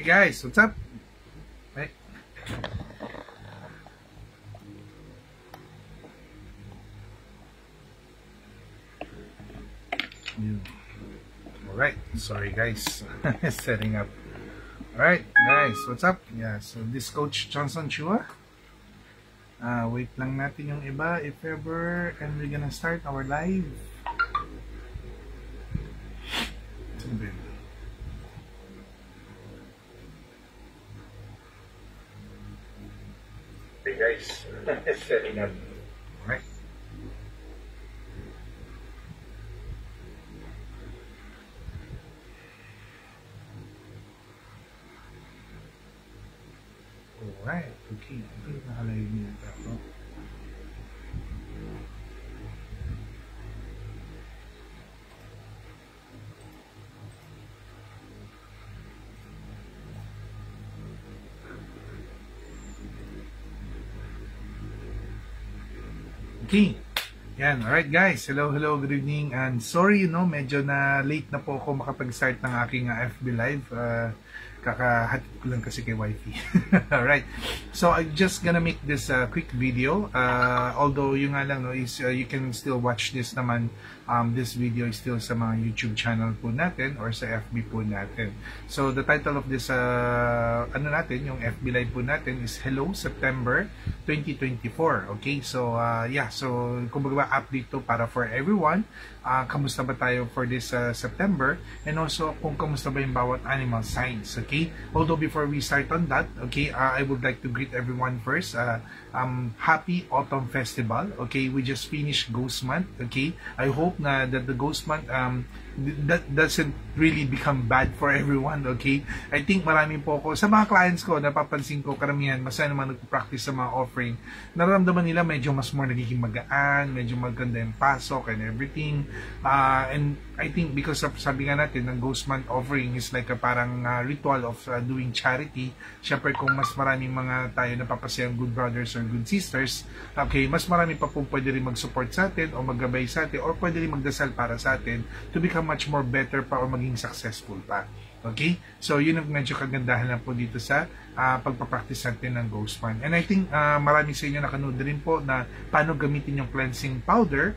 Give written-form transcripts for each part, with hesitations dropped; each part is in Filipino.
Hey guys, what's up? Hey. Alright, sorry guys. Setting up. Alright guys, what's up? Yeah, so this Coach Johnson Chua. Wait lang natin yung iba if ever, and we're gonna start our live. Hey guys, setting up. Alright. Alright, okay. I think nakalive niya ako. Okay. Yan, alright guys. Hello, good evening. And sorry, medyo na late na po ako makapag-start ng aking FB Live. Kakahatid ko lang kasi kay wifey. Alright. So, I'm just gonna make this quick video. Although, yung nga lang, is you can still watch this naman. This video is still sa mga YouTube channel po natin or sa FB po natin. So, the title of this, yung FB Live po natin is Hello September 2024. Okay? So, yeah. So, kumbaga update to para for everyone. Kamusta ba tayo for this September? And also, kung kamusta ba yung bawat animal signs. Okay? Although before we start on that, okay, I would like to greet everyone first. Happy Autumn Festival. Okay? We just finished Ghost Month. Okay? I hope na that the Ghost Month that doesn't really become bad for everyone. Okay? I think marami po ako, sa mga clients ko, napapansin ko, karamihan, masaya naman nagpo-practice sa mga offering, nararamdaman nila medyo mas more nagiging magaan, medyo maganda yung pasok and everything. And I think because of, sabi nga natin, ng Ghost Month offering is like a parang ritual of doing charity. Siyempre kung mas maraming mga tayo napapasayang good brothers or good sisters, okay, mas marami pa po pwede rin mag-support sa atin o maggabay sa atin or pwede rin magdasal para sa atin to become much more better pa o maging successful pa. Okay? So, yun ang medyo kagandahan na po dito sa pagpapractice natin ng Ghost Month. And I think marami sa inyo nakanood din po na paano gamitin yung cleansing powder.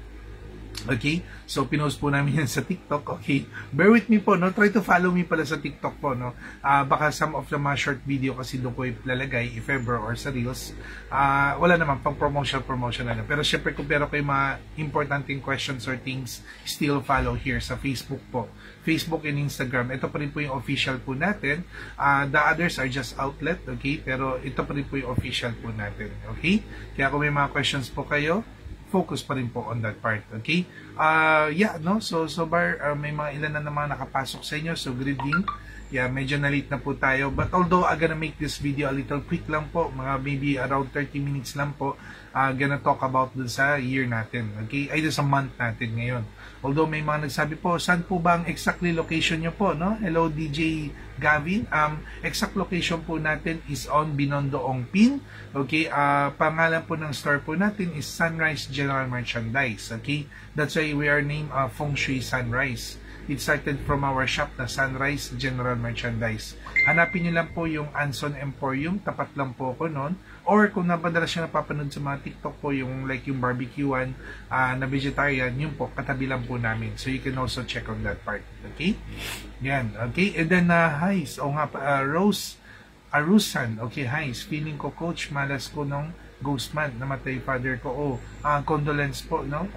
Okay? So, pinost po namin yan sa TikTok. Okay? Bear with me po, no? Try to follow me pala sa TikTok po, no? Baka some of the mga short video kasi doon ko ilalagay, if ever, or sa Reels. Wala naman, pang promotion na lang. Pero syempre, kung pero kayo mga importanteng questions or things, still follow here sa Facebook po. Facebook and Instagram. Ito pa rin po yung official po natin. The others are just outlet, okay? Pero ito pa rin po yung official po natin, okay? Kaya kung may mga questions po kayo, focus pa rin po on that part, okay? Yeah, no? So may mga ilan na naman nakapasok sa inyo. So, good evening. Yeah, medyo na-late na po tayo. But although I'm gonna make this video a little quick lang po, mga maybe around 30 minutes lang po, gonna talk about dun sa year natin, okay? Ay, sa month natin ngayon. Although may mga nagsabi po, saan po ba ang exactly location nyo po, no? Hello, DJ Gavin. Exact location po natin is on Binondo Ongpin. Okay? Pangalan po ng store po natin is Sunrise General Merchandise. Okay? That's why we are named Feng Shui Sunrise. It started from our shop na Sunrise General Merchandise. Hanapin nyo lang po yung Anson Emporium. Tapat lang po ko noon. Or kung napadalas nyo napapanood sa mga TikTok po, yung like yung barbecuean na vegetarian, yun po, katabi lang po namin. So you can also check on that part. Okay? Yan. Okay? And then, hi. O nga, Rose Arusan. Okay, hi. Feeling ko, coach, malas ko nung Ghost Month, namatay father ko. Condolence po, no?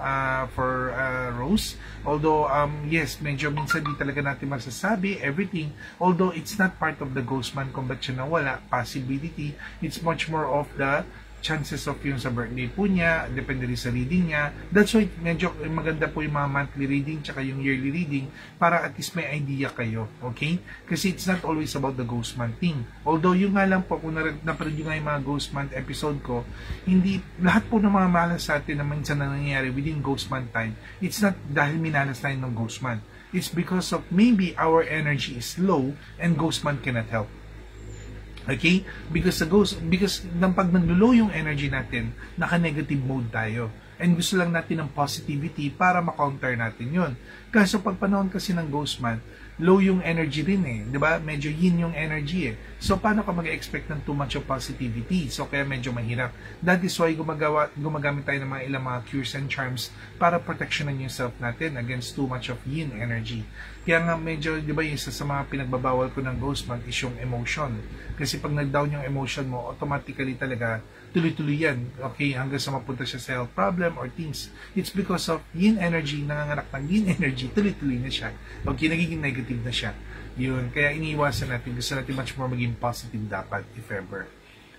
For Rose. Although, yes, medyo minsan di talaga natin masasabi everything. Although, it's not part of the Ghost Month kung ba't siya nawala. Possibility. It's much more of the chances of yung sa birthday po niya, depende rin sa reading niya. That's why medyo maganda po yung mga monthly reading tsaka yung yearly reading para at least may idea kayo, okay? Kasi it's not always about the Ghost Month thing. Although yung nga lang po, kung napanood yung nga yung mga Ghost Month episode ko, hindi, lahat po ng mga malas sa atin na minsan na nangyayari within Ghost Month time, it's not dahil minalas tayo ng Ghost Month. It's because of maybe our energy is low and Ghost Month cannot help. Okay? Because nang pag naglo-low yung energy natin, naka-negative mode tayo. And gusto lang natin ng positivity para ma-counter natin yun. Kaso pag panahon kasi ng Ghost Month, low yung energy rin eh, 'di ba? Medyo yin yung energy eh. So paano ka mag-expect ng too much of positivity? So kaya medyo mahirap. That is why gumagamit tayo ng mga ilang mga cures and charms para protectionan yung self natin against too much of yin energy. Kaya nga medyo, 'di ba, isa sa mga pinagbabawal ko ng ghost month is yung emotion. Kasi pag nag-down yung emotion mo, automatically talaga tuloy-tuloy yan. Okay, hanggang sa mapunta siya sa health problem or things. It's because of yin energy, nanganganak ng yin energy, tuloy-tuloy na siya. Okay, nagiging negative na siya. Yun, kaya iniiwasan natin. Gusto natin much more maging positive dapat, if ever.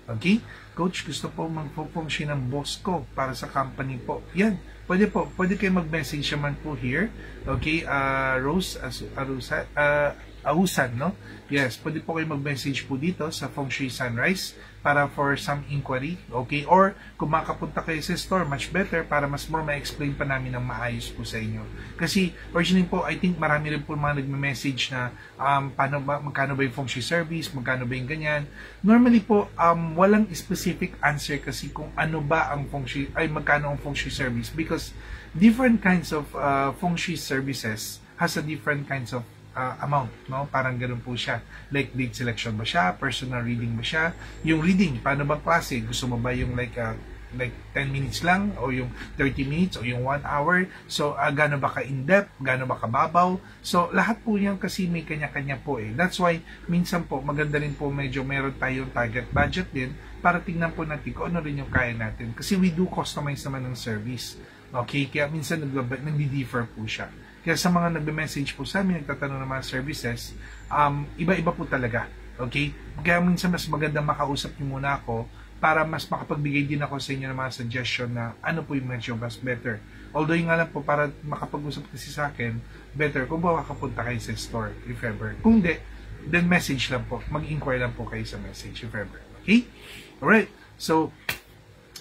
Okay? Coach, gusto po mag-function ng boss ko para sa company po. Yan, pwede po. Pwede kayo mag-message naman po here. Okay, Ausan, no? Yes, pwede po kayo mag-message po dito sa Feng Shui Sunrise para for some inquiry, okay? Or kung makapunta kayo sa store, much better para mas more ma-explain pa namin ng maayos po sa inyo. Kasi originally po, I think marami rin po mga nagme-message na magkano ba yung Feng Shui service, magkano ba yung ganyan. Normally po, walang specific answer kasi kung ano ba ang Feng Shui, magkano ang Feng Shui service because different kinds of Feng Shui services has a different kinds of amount, no? Parang ganoon po siya. Like, date selection ba siya? Personal reading ba siya? Yung reading, paano bang klase? Gusto mo ba yung like 10 minutes lang? O yung 30 minutes? O yung 1 hour? So, gaano ba ka-in-depth? Gaano ba kababaw? So, lahat po yan kasi may kanya-kanya po eh. That's why, minsan po, maganda rin po medyo meron tayong target budget din para tingnan po natin kung ano rin yung kaya natin. Kasi we do customize naman ng service. Okay? Kaya minsan nagdi-differ po siya. Kaya sa mga nagbe-message po sa amin, nagtatanong ng mga services, iba-iba po talaga. Okay? Kaya minsan mas maganda makausap niyo muna ako para mas makapagbigay din ako sa inyo ng mga suggestion na ano po yung medyo mas better. Although yung nga lang po, para makapag-usap kasi sa akin, better kung ba makapunta kayo sa store, if ever. Kung di, then message lang po. Mag-inquire lang po kayo sa message, if ever. Okay? Alright. So,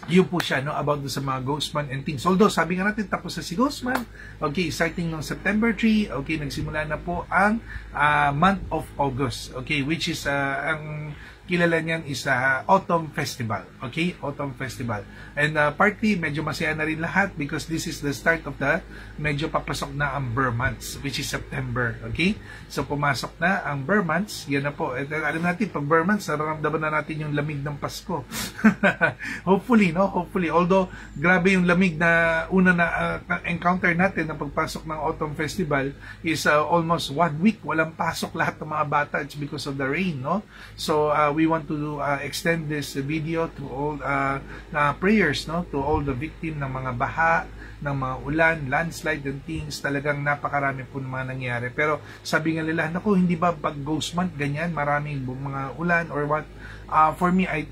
yun po siya, no, about sa mga ghost month and things. Although, sabi nga natin, tapos na si ghost month. Okay, starting ng September 3, okay, nagsimula na po ang month of August. Okay, which is, ang kilala niyan is Autumn Festival. Okay, Autumn Festival. And partly, medyo masaya na rin lahat because this is the start of the medyo papasok na ang Burr months, which is September. Okay, so pumasok na ang Burr months. Yan na po. And, alam natin, pag Burr months, nararamdaman na natin yung lamig ng Pasko. Hopefully, no? Hopefully. Although, grabe yung lamig na una na encounter natin na pagpasok ng Autumn Festival is almost 1 week. Walang pasok lahat ng mga bata. It's because of the rain, no? So, we want to extend this video to all prayers, no, to all the victim ng mga baha, ng mga ulan, landslide and things. Talagang napakarami po ng mga nangyari. Pero sabi nga nila, naku, hindi ba pag ghost month ganyan, maraming mga ulan or what? For me, I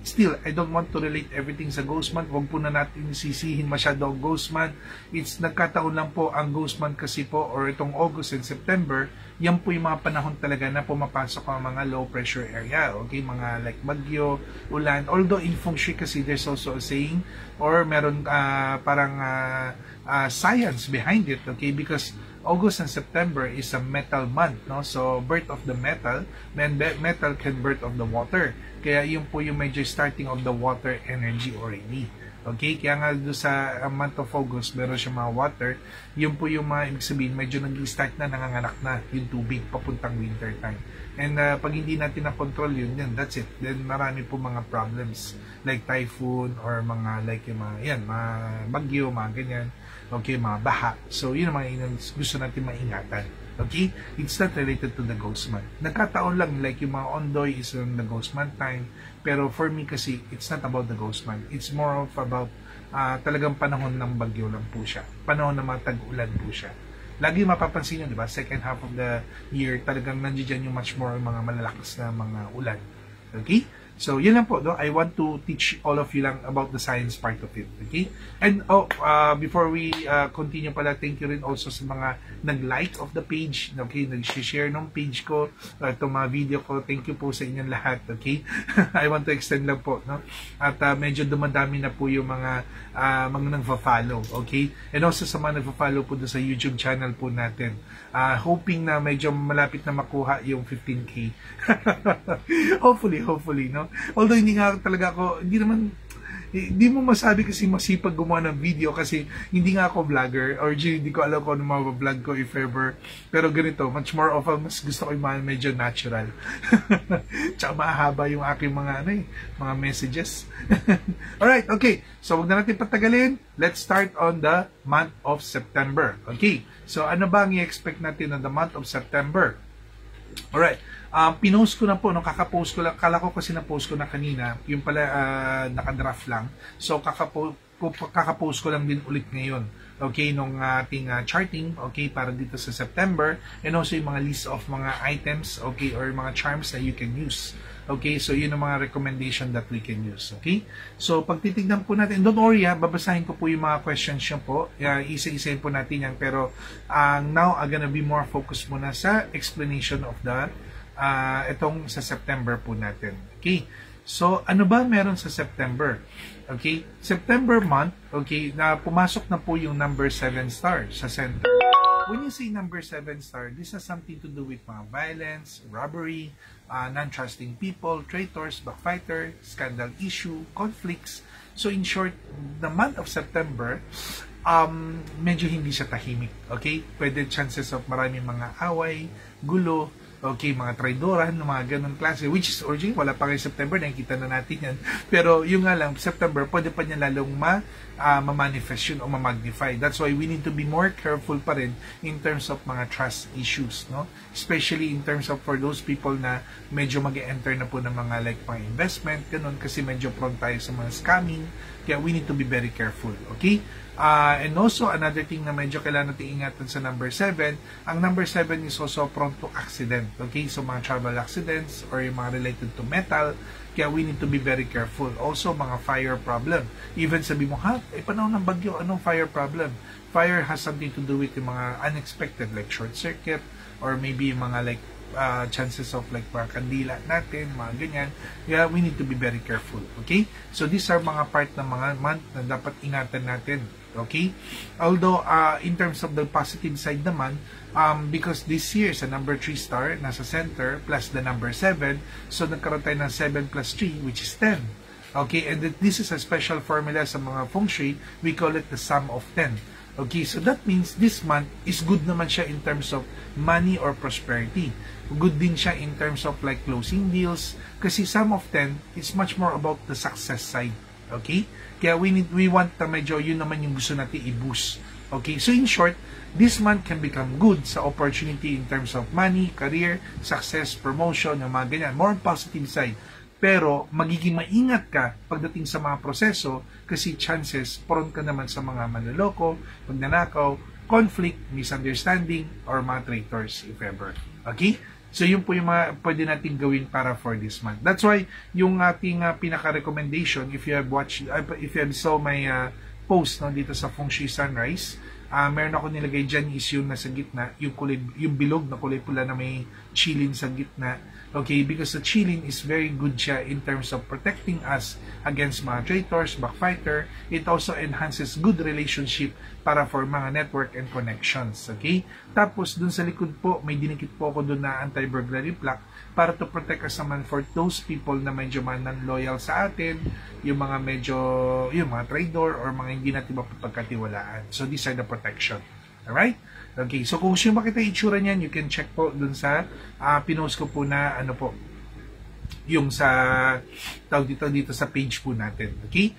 don't want to relate everything sa ghost month. Huwag po na natin sisihin masyado ang ghost month. It's nagkataon lang po ang ghost month kasi po, or itong August and September, yan po yung mga panahon talaga na pumapasok ang mga low pressure area. Okay, mga like bagyo, ulan. Although in Feng Shui kasi there's also a saying or meron parang science behind it. Okay, because August and September is a metal month, no? So birth of the metal, metal can birth of the water. Kaya yun po yung major starting of the water energy already. Okay, kaya nga doon sa month of August, meron siya mga water. Yun po yung mga ibig sabihin, medyo nag-start na, nanganganak na yung tubig papuntang winter time. And pag hindi natin na-control yun, then that's it. Then marami po mga problems like typhoon or mga like yung mga, yan, mga bagyo, mga ganyan. Okay, mga baha. So yun ang mga gusto natin maingatan. Okay? It's not related to the ghost month. Nagkataon lang, like yung mga ondoy is on the ghost month time. Pero for me kasi, it's not about the ghost month. It's more of about talagang panahon ng bagyo lang po siya. Panahon ng mga tag-ulan po siya. Lagi mapapansin nyo, di ba? Second half of the year, talagang nandiyan yung much more mga malalakas na mga ulan. Okay? So, yun lang po, no? I want to teach all of you lang about the science part of it, okay? And, before we continue pala, thank you rin also sa mga nag-like of the page, okay? Nag-share ng page ko, itong mga video ko. Thank you po sa inyong lahat, okay? I want to extend lang po, no? At medyo dumadami na po yung mga nagfa-follow, okay? And also sa mga nagfa-follow po doon sa YouTube channel po natin. Hoping na medyo malapit na makuha yung 15K. hopefully, no? Although hindi nga talaga ako, hindi Hindi mo masabi kasi masipag gumawa ng video kasi hindi nga ako vlogger or hindi ko alam kung ano mga-vlog ko if ever. Pero ganito, much more of mas gusto ko yung mga medyo natural. Tsaka mahaba yung aking mga mga messages. Alright, okay. So wag na natin patagalin. Let's start on the month of September. Okay. So ano ba ang i-expect natin on the month of September? Alright. Pinost ko na po, kaka-post ko lang, kala ko kasi na-post ko na kanina, yung pala naka-draft lang. So, kaka-post ko lang din ulit ngayon. Okay, nung ating charting, okay, para dito sa September, and also yung mga list of mga items, okay, or mga charms na you can use. Okay, so yun ang mga recommendation that we can use. Okay, so pag titignan po natin, don't worry babasahin ko po yung mga questions nyo po. Isa-isahin po natin yan. Pero now, I'm gonna be more focused muna sa explanation of the itong sa September po natin. Okay, so ano ba meron sa September? Okay, September month, okay, na pumasok na po yung number 7 star sa center. When you say number 7 star, this has something to do with mga violence, robbery, non-trusting people, traitors, backfighter, scandal issue, conflicts. So in short, the month of September, medyo hindi siya tahimik. Okay? Pwede chances of maraming mga away, gulo, okay, mga traidoran, mga ganun klase, which is originally, wala pa kayo September, nakikita na natin yan. Pero yung nga lang, September, pwede pa niya lalong ma-manifest yun o ma-magnify. That's why we need to be more careful pa rin in terms of mga trust issues, no? Especially in terms of for those people na medyo mag-enter na po ng mga like mga investment, ganun, kasi medyo prone tayo sa mga scamming, kaya we need to be very careful, okay? And also, another thing na medyo kailangan natin ingatan sa number 7, ang number 7 is also prone to accident. Okay, so mga travel accidents or yung mga related to metal, kaya we need to be very careful. Also, mga fire problem. Even sabi mo, panahon ng bagyo, anong fire problem? Fire has something to do with yung mga unexpected, like short circuit, or maybe yung mga like chances of like mga kandila natin, mga ganyan. Yeah, we need to be very careful. Okay? So these are mga part ng mga month na dapat ingatan natin. Okay? Although, in terms of the positive side naman, because this year sa number 3 star, nasa center, plus the number 7, so nagkaroon tayo ng 7 plus 3, which is 10. Okay? And this is a special formula sa mga feng shui. We call it the sum of 10. Okay? So that means this month is good naman siya in terms of money or prosperity. Good din siya in terms of like closing deals. Kasi sum of 10 is much more about the success side. Okay? Kaya we want na medyo yun naman yung gusto natin i-boost. Okay? So in short, this month can become good sa opportunity in terms of money, career, success, promotion, yung mga ganyan. More positive side. Pero magiging maingat ka pagdating sa mga proseso kasi chances prone ka naman sa mga manloloko, magnanakaw, conflict, misunderstanding, or mga traitors if ever. Okay? So yun po yung mga pwede natin gawin para for this month. That's why yung ating pinaka-recommendation, if you have watched, if you have saw my post no, dito sa Feng Shui Sunrise, meron ako nilagay dyan is yung nasa gitna, yung bilog na kulay pula na may chilin sa gitna. Okay, because the chilin is very good siya in terms of protecting us against mga traitors, backfighter. It also enhances good relationship para for mga network and connections. Okay? Tapos, dun sa likod po, may dinikit po ako dun na anti-burglary plaque para to protect us naman for those people na medyo non-loyal sa atin, yung mga medyo, yung mga traitor or mga hindi natin mapapagkatiwalaan. So, these are the protection. Alright? Okay, so kung gusto nyo makita yung itsura niyan, you can check po dun sa pinost ko po na ano po, yung sa tawag dito sa page po natin. Okay?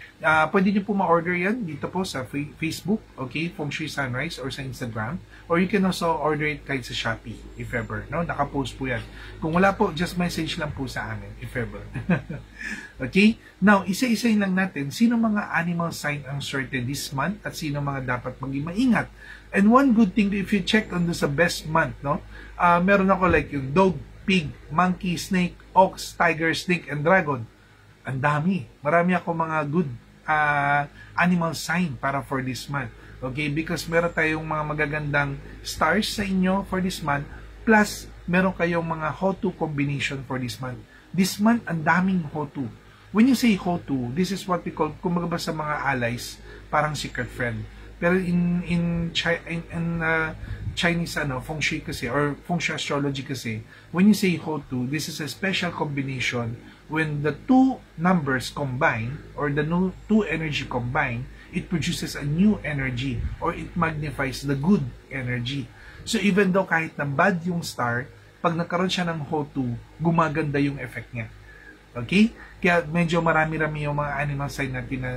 Pwede niyo po ma-order yan dito po sa Facebook, okay? Feng Shui Sunrise or sa Instagram. Or you can also order it kahit sa Shopee if ever. No? Naka-post po yan. Kung wala po, just message lang po sa amin if ever. Okay? Now, isa-isayin lang natin sino mga animal sign ang swerte this month at sino mga dapat maging maingat. And one good thing, if you check on sa best month, no? Meron ako like yung dog, pig, monkey, snake, ox, tiger, snake, and dragon. Ang dami. Marami ako mga good animal sign para for this month. Okay? Because meron tayong mga magagandang stars sa inyo for this month. Plus, meron kayong mga HOTU combination for this month. This month, ang daming HOTU. When you say HOTU, this is what we call, kumbaga ba sa mga allies, parang secret friend. Pero in Chinese feng shui kasi or feng shui astrology kasi, when you say Ho2, this is a special combination when the two numbers combine or the two energy combine, it produces a new energy or it magnifies the good energy. So even though kahit na bad yung star, pag nagkaroon siya ng Ho2, gumaganda yung effect niya. Okay? Kaya medyo marami-rami yung mga animal sign natin na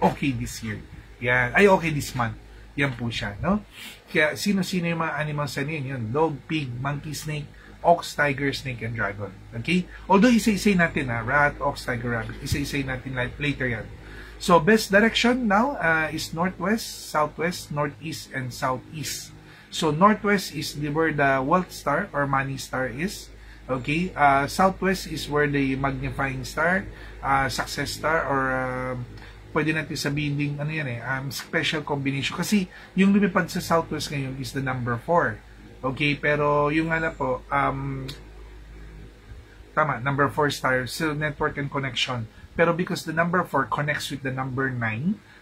okay this year. Yan. Ay, okay this month. Yan po siya, no? Kaya sino-sino yung mga animal sign yun? Dog, pig, monkey, snake, ox, tiger, snake, and dragon. Okay? Although isa-isay natin rat, ox, tiger, rabbit. Isa-isay natin later yan. So, best direction now is northwest, southwest, northeast, and southeast. So, northwest is where the wealth star or money star is. Okay? Southwest is where the magnifying star, success star, or pwede natin sabihin din, special combination. Kasi, yung lumipad sa southwest ngayon is the number 4. Okay? Pero, yung po, tama, number 4 star, still network and connection. Pero because the number 4 connects with the number 9,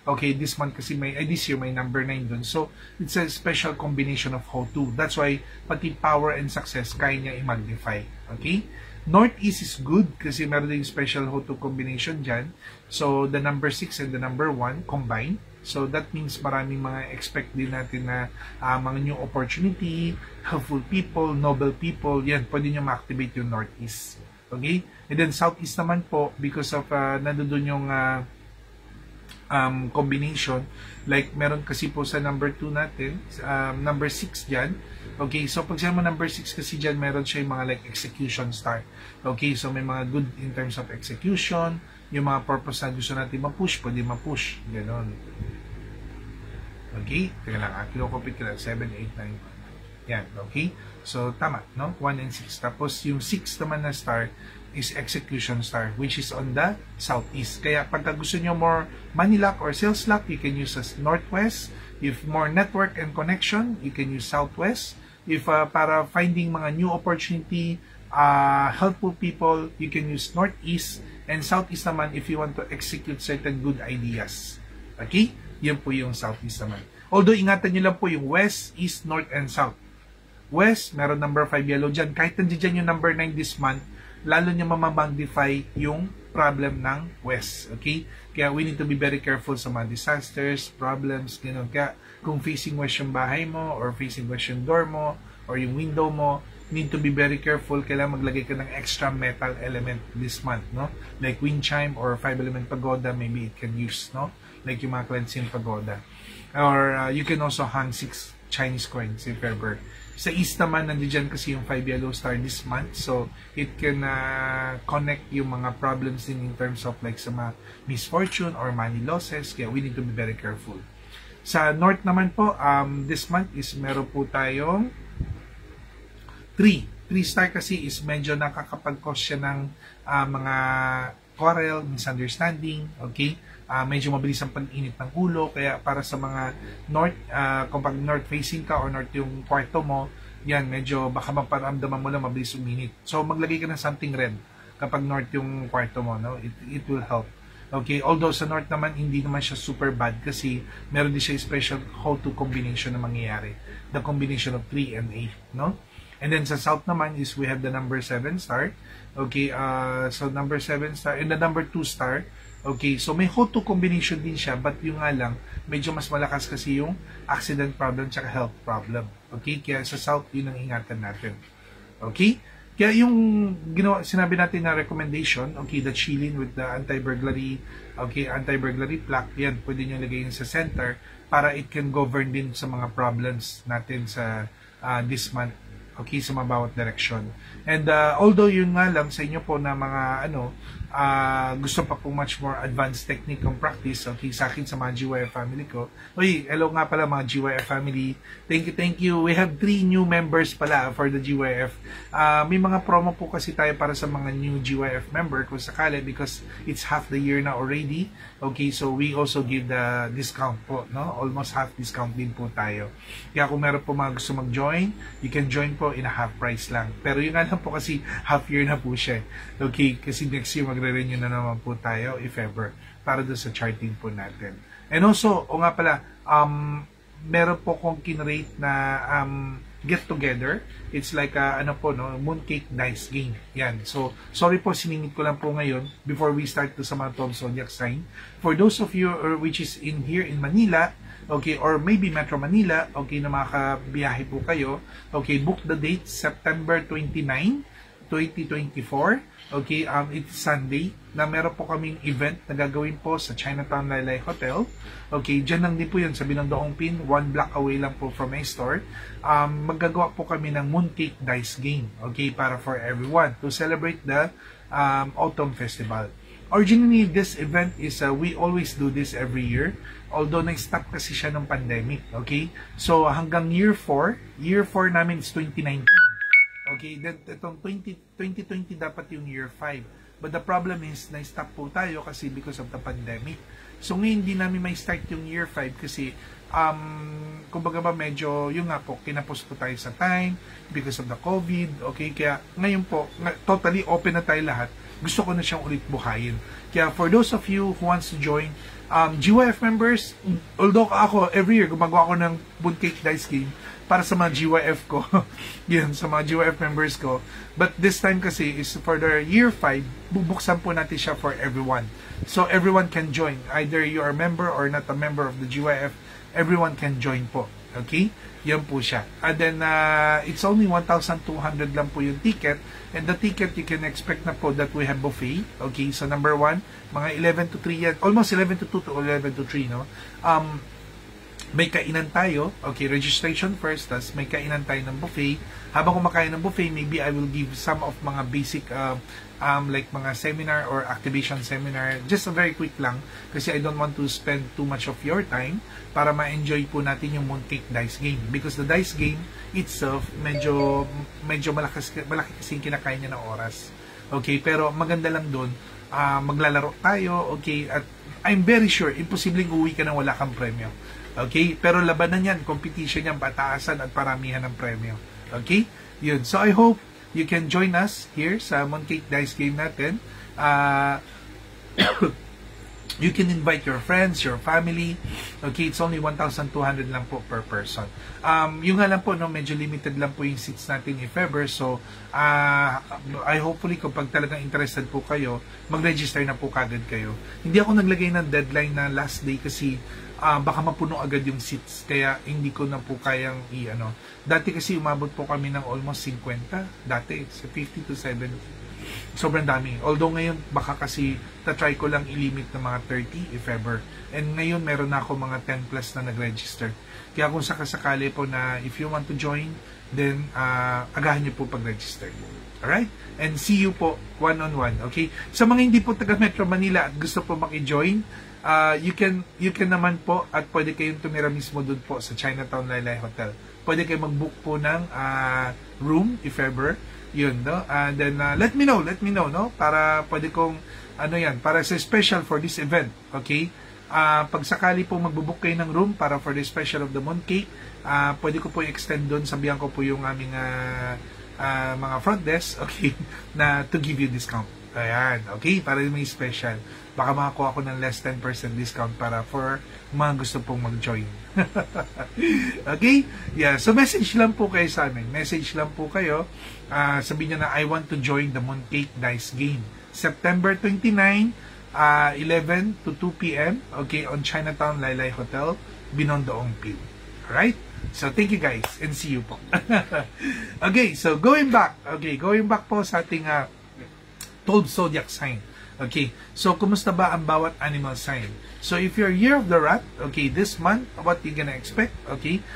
okay, this month kasi this year may number 9 dun. So, it's a special combination of Ho2. That's why, pati power and success, kaya niya i-magnify. Okay? Northeast is good kasi meron din special Ho2 combination dyan. So, the number 6 and the number 1 combine. So, that means maraming mga expect din natin na mga new opportunity, helpful people, noble people. Yan, pwede nyo ma-activate yung Northeast. Okay? And then, Southeast naman po, because of nandun yung combination. Like, meron kasi po sa number 2 natin, number 6 dyan. Okay, so pag siya mo number 6 kasi dyan, meron siya yung mga like execution star. Okay, so may mga good in terms of execution, yung mga purpose na gusto natin ma-push, pwede ma-push. Ganon. Okay, teka lang, kinokopit ko lang, 7, 8, 9, 1. Yan, okay? So, tama, no? 1 and 6. Tapos, yung 6 naman na star is execution star, which is on the southeast. Kaya, pagka gusto nyo more money luck or sales luck, you can use as northwest. If more network and connection, you can use southwest. If para finding mga new opportunity, helpful people, you can use northeast. And southeast naman if you want to execute certain good ideas. Okay? Yan po yung southeast naman. Although, ingatan nyo lang po yung west, east, north, and south. West, meron number 5 yellow dyan. Kahit nandiyan yung number 9 this month, lalo niya mamamagnify yung problem ng west. Okay? Kaya we need to be very careful sa mga disasters, problems, gano'n. Kaya kung facing west yung bahay mo, or facing west yung door mo, or yung window mo, need to be very careful. Kailangan maglagay ka ng extra metal element this month, no? Like wind chime or 5-element pagoda, maybe it can use, no? Like yung mga cleansing pagoda. Or you can also hang 6 Chinese coins if ever. Sa east naman, nandiyan kasi yung 5 yellow star this month. So, it can connect yung mga problems din in terms of like sa mga misfortune or money losses. Kaya we need to be very careful. Sa north naman po, this month is meron po tayong 3 star kasi is medyo nakakapag-cause siya ng mga quarrel, misunderstanding, okay? Medyo mabilis ang pag-init ng ulo, kaya para sa mga north, kung pag north facing ka or north yung kwarto mo, yan, medyo baka maparamdaman mo lang mabilis uminit. So, maglagay ka ng something red kapag north yung kwarto mo, no? It will help. Okay, although sa north naman, hindi naman siya super bad kasi meron din siya special how-to combination na mangyayari. The combination of 3 and 8, no? And then sa south naman is we have the number 7 star. Okay, so number 7 star and the number 2 star. Okay, so may how-to combination din siya, but yung nga lang, medyo mas malakas kasi yung accident problem tsaka health problem. Okay, kaya sa south, yun ang ingatan natin. Okay? Kaya yung sinabi natin na recommendation, okay, the chilling with the anti-burglary, okay, anti-burglary plaque, yan, pwede nyo lagay sa center para it can govern din sa mga problems natin sa this month, okay, sa mga bawat direction. And although yun nga lang sa inyo po na mga gusto pa po much more advanced technique and practice, okay, sa akin sa mga GYF family ko. Uy, hello nga pala mga GYF family. Thank you. We have 3 new members pala for the GYF. May mga promo po kasi tayo para sa mga new GYF member kung sakali because it's half the year na already. Okay, so we also give the discount po, no? Almost half discount din po tayo. Kaya kung meron po mga gusto mag-join, you can join po in a half price lang. Pero yun nga lang po kasi half year na po siya. Okay, kasi next year magre-renew na naman po tayo if ever para doon sa charting po natin. And also, o nga pala, meron po kong kinrate na get together. It's like ano po, no, mooncake dice game. Yan. So, sorry po, siningit ko lang po ngayon before we start to sa mga 12 zodiac sign. For those of you which is in here in Manila, okay, or maybe Metro Manila, okay, na makabiyahe po kayo, okay, book the date, September 29, 2024. Okay, it's Sunday na meron po kaming event na gagawin po sa Chinatown Laylay Hotel. Okay, dyan lang din po yun sa Binondoong Pin, 1 block away lang po from my store. Maggagawa po kami ng mooncake dice game, okay, para for everyone to celebrate the Autumn Festival. Originally, this event is, we always do this every year, although nag-stop kasi siya ng pandemic, okay? So, hanggang year 4 namin is 2019. Okay, then itong 2020 dapat yung year 5. But the problem is, na-stop po tayo kasi because of the pandemic. So ngayon hindi namin may start yung year 5 kasi kumbaga ba medyo, yung nga po, kinapos po tayo sa time because of the COVID. Okay, kaya ngayon po, totally open na tayo lahat. Gusto ko na siyang ulit buhayin. Kaya for those of you who wants to join, GYF members, although ako, every year, gumagawa ko ng mooncake dice game, para sa mga GYF ko. Yun, sa mga GYF members ko. But this time kasi is for the year 5, bubuksan po natin siya for everyone. So everyone can join. Either you are a member or not a member of the GYF, everyone can join po. Okay? Yan po siya. And then, it's only 1,200 lang po yung ticket. And the ticket, you can expect na po that we have buffet. Okay? So number 1, mga 11 to 3 yan. Almost 11 to 2 to 11 to 3, no? May kainan tayo, okay, registration first, tas may kainan tayo ng buffet. Habang kumakain ng buffet, maybe I will give some of mga basic, like mga seminar or activation seminar, just a very quick lang, kasi I don't want to spend too much of your time para ma-enjoy po natin yung mooncake dice game. Because the dice game itself, medyo malaki kasi kinakain niya ng oras. Okay, pero maganda lang doon, maglalaro tayo, okay, at I'm very sure, imposibleng uwi ka na wala kang premyo. Okay? Pero labanan yan, competition yan, pataasan at paramihan ng premyo. Okay? Yun. So I hope you can join us here sa mooncake dice game natin. You can invite your friends, your family. Okay, it's only 1,200 lang po per person. Yung nga lang po, no, medyo limited lang po yung seats natin if ever. So, I hopefully kapag talagang interested po kayo, mag-register na po kagad kayo. Hindi ako naglagay ng deadline na last day kasi baka mapuno agad yung seats. Kaya hindi ko na po kayang i-ano. Dati kasi umabot po kami ng almost 50. Dati, it's 50 to 70. Sobrang dami. Although ngayon, baka kasi ta-try ko lang i-limit ng mga 30 if ever. And ngayon, meron na ako mga 10 plus na nag-register. Kaya kung sakasakali po na if you want to join, then agahan niyo po pag-register. Alright? And see you po one-on-one. Okay? Sa mga hindi po taga Metro Manila at gusto po maki-join, you can naman po at pwede kayong tumira mismo doon po sa Chinatown Laylay Hotel. Pwede kayong mag-book po ng room if ever. Yun, no? And then, let me know, no? Para pwede kong, ano yan, para sa special for this event, okay? Pag sakali po magbubook kayo ng room para for the special of the mooncake, pwede ko po i-extend doon, sabihan ko po yung aming mga front desk, okay, na to give you discount. Ayan, okay? Para may special. Baka makakuha ko ng less 10% discount para for mga gusto pong mag-join. Okay? Yeah, so message lang po kayo sa amin. Message lang po kayo. Sabihin nyo na, I want to join the mooncake dice game. September 29, 11 to 2 p.m. Okay, on Chinatown Laylay Hotel, Binondoong Pin. Alright? So, thank you guys and see you po. Okay, so going back po sa ating 12 zodiac sign. Okay, so kumusta ba ang bawat animal sign? So if you're year of the rat, okay, this month, what you gonna expect? Okay,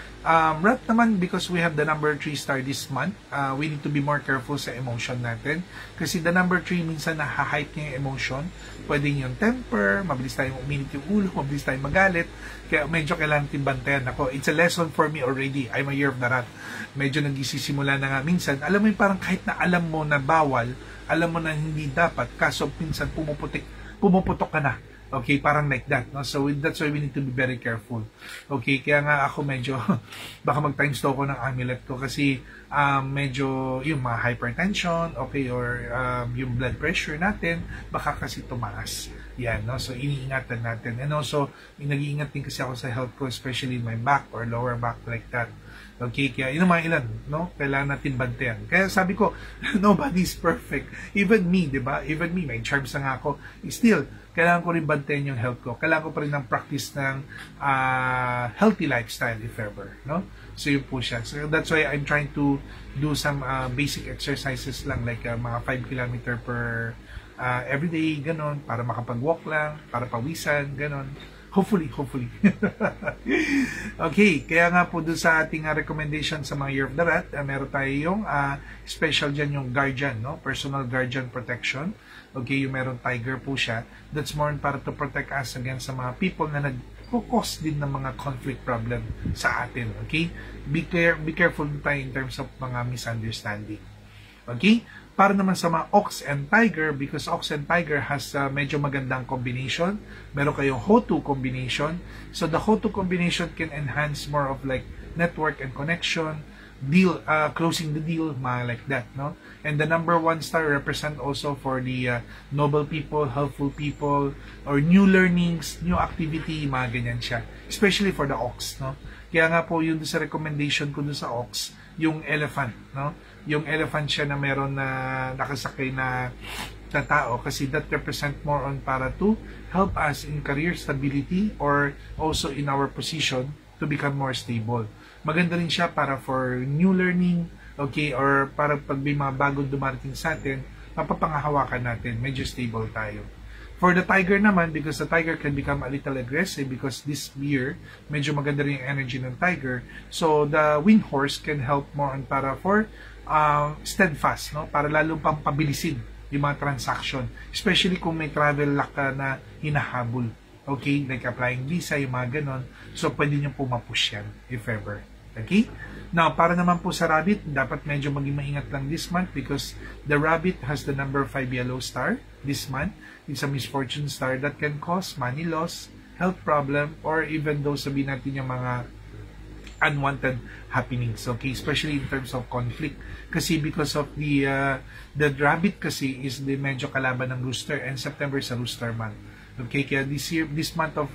rat naman, because we have the number 3 star this month, we need to be more careful sa emotion natin. Kasi the number 3 minsan nahahype niya yung emotion. Pwede yung temper, mabilis tayong uminit yung ulo, mabilis tayong magalit. Kaya medyo kailangan timbantayan. Ako, it's a lesson for me already. I'm a year of the rat. Medyo nagsisimula na nga minsan. Alam mo yung parang kahit na alam mo na bawal, alam mo na hindi dapat, kaso minsan pumuputok ka na. Okay, parang like that, no? So that's why we need to be very careful. Okay, kaya nga ako medyo baka mag-times 2 ko ng amulet ko kasi medyo yung mga hypertension, okay, or yung blood pressure natin baka kasi tumaas. Yan, no? So iniingatan natin. And also, nag-iingat din kasi ako sa health ko, especially in my back or lower back like that. Okay, kaya yun ang mga ilan, no? Kailangan natin bantayan. Kaya sabi ko, nobody's perfect. Even me, di ba? Even me, may charms na nga ako. Still, kailangan ko rin bantayan yung health ko. Kailangan ko pa rin ng practice ng healthy lifestyle, if ever, no? So, yun po siya. So, that's why I'm trying to do some basic exercises lang, like mga 5 kilometer per everyday, ganon, para makapag-walk lang, para pawisan, ganon. Hopefully. Okay, kaya nga po doon sa ating recommendation sa mga Year of the Rat, meron tayo yung special dyan yung guardian, no? Personal guardian protection. Okay, yung meron tiger po siya. That's more para to protect us against sa mga people na nag-cause din ng mga conflict problem sa atin. Okay? Be careful tayo in terms of mga misunderstanding. Okay? Para naman sa mga ox and tiger, because ox and tiger has medyo magandang combination. Meron kayong HO2 combination. So the HO2 combination can enhance more of like network and connection, deal, closing the deal, mga like that, no? And the number 1 star represent also for the noble people, helpful people, or new learnings, new activity, mga ganyan siya. Especially for the ox, no? Kaya nga po yun sa recommendation ko dun sa ox, yung elephant, no? Yung elephant siya na meron na nakasakay na tao kasi that represent more on para to help us in career stability or also in our position to become more stable. Maganda rin siya para for new learning, okay, or para pag may mga bagong dumarating sa atin, mapapangahawakan natin, medyo stable tayo. For the tiger naman, because the tiger can become a little aggressive because this year, medyo maganda rin yung energy ng tiger. So, the wind horse can help more on para for steadfast, no? Para lalong pang pabilisin yung mga transaction. Especially kung may travel luck ka na hinahabol. Okay? Like applying visa, yung mga ganon. So, pwede nyo po mapush yan, if ever. Okay? Now, para naman po sa rabbit, dapat medyo maging maingat lang this month because the rabbit has the number 5 yellow star this month. It's a misfortune star that can cause money loss, health problem, or even though sabihin natin yung mga unwanted happenings, okay? Especially in terms of conflict. Kasi because of the rabbit kasi is the medyo kalaban ng rooster and September is a rooster month. Okay, kaya this month of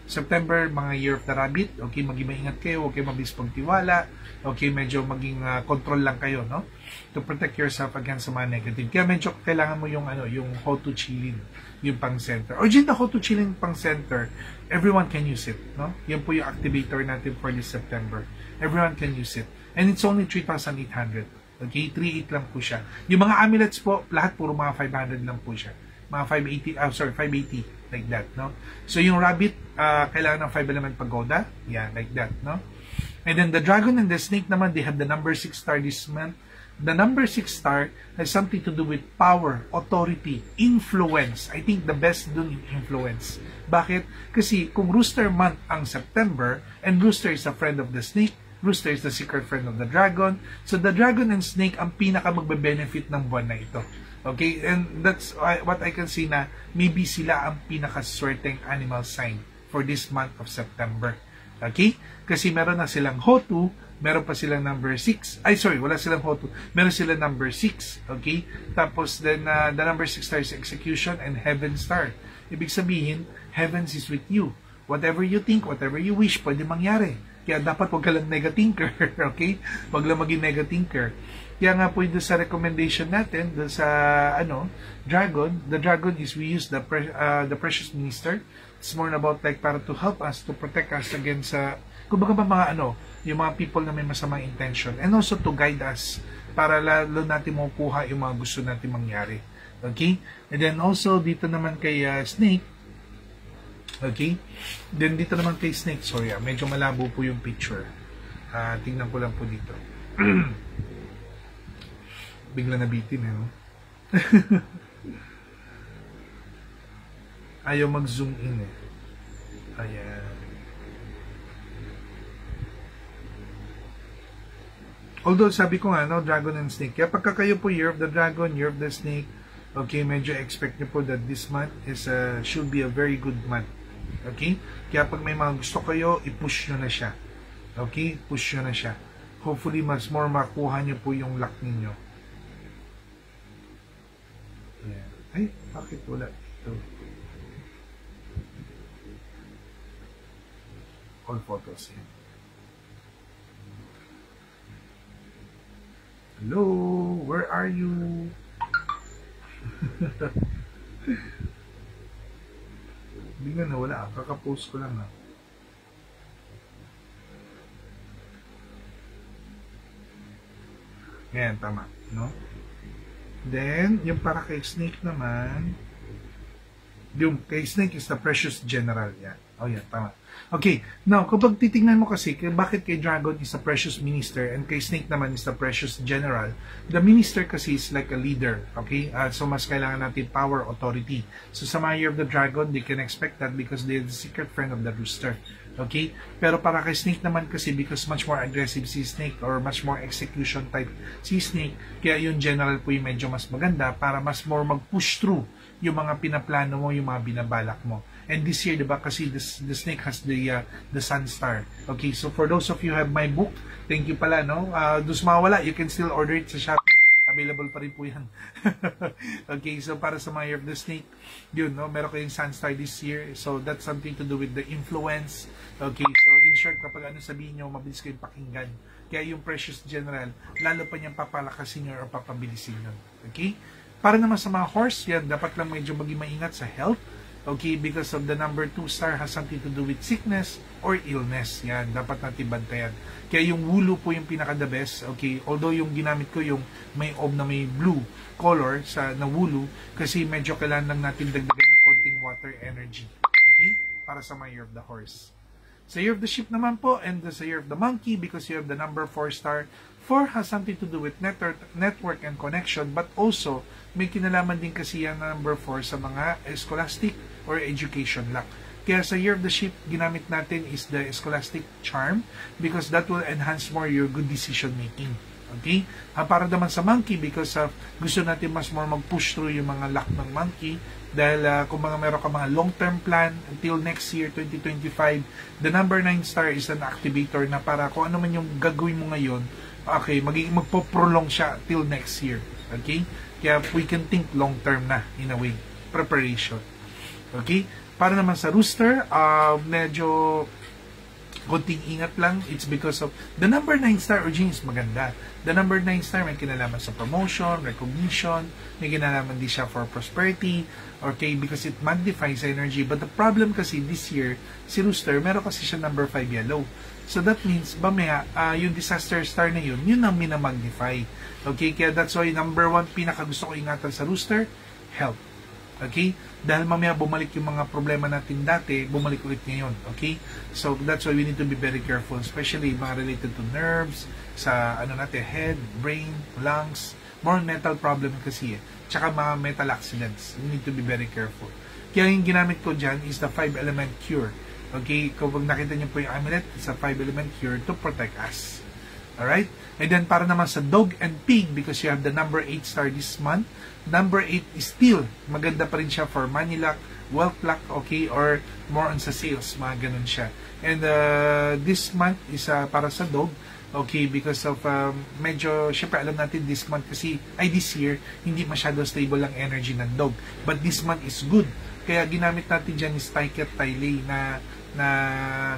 September, mga Year of the Rabbit, okay, maging maingat kayo, okay, mabilis pagtiwala, okay, medyo maging control lang kayo, no? To protect yourself against sa mga negative. Kaya medyo kailangan mo yung yung HO2 chilling, yung pang center. Or the HO2 chilling pang center, everyone can use it, no? Yan po yung activator natin for this September. Everyone can use it. And it's only 3,800. Okay, 3,800 lang po siya. Yung mga amulets po, lahat puro mga 500 lang po siya. Mga 580, like that, no? So, yung rabbit, kailangan ng 5 element pagoda. Yeah, like that, no? And then, the dragon and the snake naman, they have the number 6 star this month. The number 6 star has something to do with power, authority, influence. I think the best dun in influence. Bakit? Kasi, kung rooster month ang September, and rooster is a friend of the snake, rooster is the secret friend of the dragon, so the dragon and snake ang pinaka magbe-benefit ng buwan na ito. Okay, and that's what I can see na maybe sila ang pinakaswerteng animal sign for this month of September. Okay? Kasi meron na silang HO2, meron pa silang number 6. Ay, sorry, wala silang HO2. Meron silang number 6. Okay? Tapos, then, the number 6 star is execution and heaven star. Ibig sabihin, heavens is with you. Whatever you think, whatever you wish, pwede mangyari. Kaya dapat wag ka lang nega-thinker. Okay? Wag lang maging nega-thinker. Kaya nga po doon sa recommendation natin, doon sa dragon, the dragon is we use the precious minister. It's more about like para to help us, to protect us against kumbaga ba mga yung mga people na may masamang intention, and also to guide us para lalo natin makukuha yung mga gusto natin mangyari. Okay? And then also dito naman kay snake, okay? Then dito naman kay snake, sorry, medyo malabo po yung picture. Tingnan ko lang po dito. Bigla nabitin no? Ayaw mag-zoom in Ayan. Although sabi ko nga, no, dragon and snake. Kaya pagka kayo po Year of the Dragon, Year of the Snake, Okay, medyo expect nyo po that this month is should be a very good month. Okay? Kaya pag may mga gusto kayo, i-push nyo na siya. Okay? Push nyo na siya. Hopefully, mas more makuha nyo po yung luck ninyo. Yeah. Ay, bakit wala ito? All photos. Yeah. Hello? Where are you? Bigla na wala. Kaka-post ko lang na. Yan, tama. No? Then, yung para kay Snake naman, yung kay Snake is the Precious General. Yan. Oh, yan, tama. Okay, now, kapag titingnan mo kasi, bakit kay Dragon is the Precious Minister and kay Snake naman is the Precious General, the Minister kasi is like a leader, okay? So, mas kailangan natin power, authority. So, sa mga Year of the Dragon, they can expect that because they're the secret friend of the Rooster. Okay? Pero para kay Snake naman kasi, because much more aggressive si Snake or much more execution type si Snake, kaya yung General po yung medyo mas maganda para mas more mag-push through yung mga pinaplano mo, yung mga binabalak mo. And this year, diba, kasi the Snake has the Sun Star. Okay, so for those of you who have my book, thank you pala, no? Dos mawala, you can still order it sa Shopee. Available pa rin po yan. Okay, so para sa mga Year of the Snake, yun, no? Meron kayong Sun Star this year. So that's something to do with the influence. Okay, so in short, kapag ano sabihin nyo, mabilis kayong pakinggan. Kaya yung Precious General, lalo pa niyang papalakasin nyo o papabilisin yun. Okay? Para naman sa mga horse, yan, dapat lang medyo maging maingat sa health. Okay, because of the number 2 star has something to do with sickness or illness. Yan, dapat natin bantayan. Kaya yung Wooloo po yung pinaka-the best. Okay, although yung ginamit ko yung may na may blue color sa na Wooloo, kasi medyo kailangan lang natin dagdagan ng konting water energy. Okay, para sa my Year of the Horse. Sa Year of the Sheep naman po, and sa Year of the Monkey, because you have the number 4 star, 4 has something to do with network and connection, but also, may kinalaman din kasi yan na number 4 sa mga scholastic or education luck. Kaya sa Year of the Sheep, ginamit natin is the scholastic charm because that will enhance more your good decision making. Okay? Para naman sa Monkey, because gusto natin mas more mag-push through yung mga luck ng Monkey. Dahil kung meron ka mga long-term plan until next year, 2025, the number 9 star is an activator na para kung ano man yung gagawin mo ngayon, okay, magpo-prolong siya till next year. Okay? Kaya we can think long-term na, in a way. Preparation. Okay? Para naman sa Rooster, medyo konting ingat lang. It's because of the number 9 star origin is maganda. The number 9 star may kinalaman sa promotion, recognition, may kinalaman din siya for prosperity, okay, because it magnifies energy. But the problem kasi this year, si Rooster, meron kasi siya number 5 yellow. So that means, mamaya, yung disaster star na yun ang minamagnify. Okay, kaya that's why number 1 pinaka gusto ko ingatan sa Rooster, health. Okay? Dahil mamaya bumalik yung mga problema natin dati, bumalik ulit ngayon. Okay? So, that's why we need to be very careful, especially mga related to nerves, sa ano natin, head, brain, lungs, more mental problem kasi tsaka mga metal accidents. We need to be very careful. Kaya yung ginamit ko dyan is the 5-element cure. Okay? Kung nakita niyo po yung amulet, it's a 5-element cure to protect us. Alright? And then, para naman sa dog and pig, because you have the number 8 star this month, number 8 is still, maganda pa rin siya for money luck, wealth luck, okay, or more on sa sales, mga ganun siya. And this month is para sa dog, okay, because of medyo, syempre alam natin this month kasi, this year, hindi masyado stable ang energy ng dog. But this month is good. Kaya ginamit natin dyan is Tyket Tylay na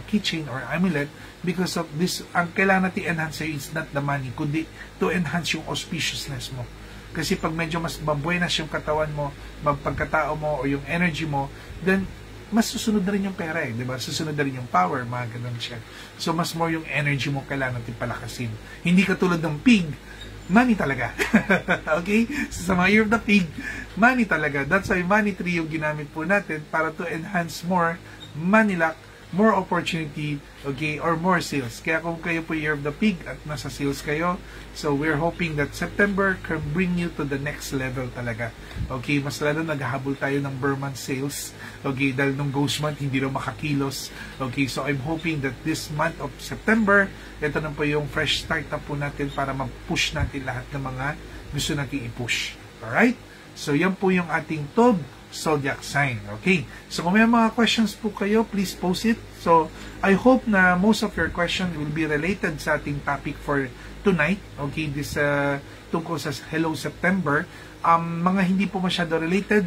keychain or amulet because of this. Ang kailangan natin enhance sa'yo is not the money, kundi to enhance yung auspiciousness mo. Kasi pag medyo mas mabuenas yung katawan mo, pagkatao mo, o yung energy mo, then mas susunod na rin yung pera eh, di ba? Susunod na rin yung power, mga ganun siya. So mas more yung energy mo kailangan natin palakasin. Hindi katulad ng pig, money talaga. Okay? So, sa mga Year of the Pig, money talaga. That's why money tree yung ginamit po natin para to enhance more money luck, more opportunity, okay, or more sales. Kaya kung kayo po Year of the Pig at nasa sales kayo, so we're hoping that September can bring you to the next level talaga. Okay, mas lalo naghahabol tayo ng Burman sales, okay, dahil nung ghost month hindi raw makakilos. Okay, so I'm hoping that this month of September, ito na po yung fresh start na po natin para mag-push natin lahat ng mga gusto natin i-push. Alright? So, yan po yung ating Taub zodiac sign. Okay? So, kung may mga questions po kayo, please post it. So, I hope na most of your questions will be related sa ating topic for tonight. Okay? This tungkol sa Hello September. Mga hindi po masyado related,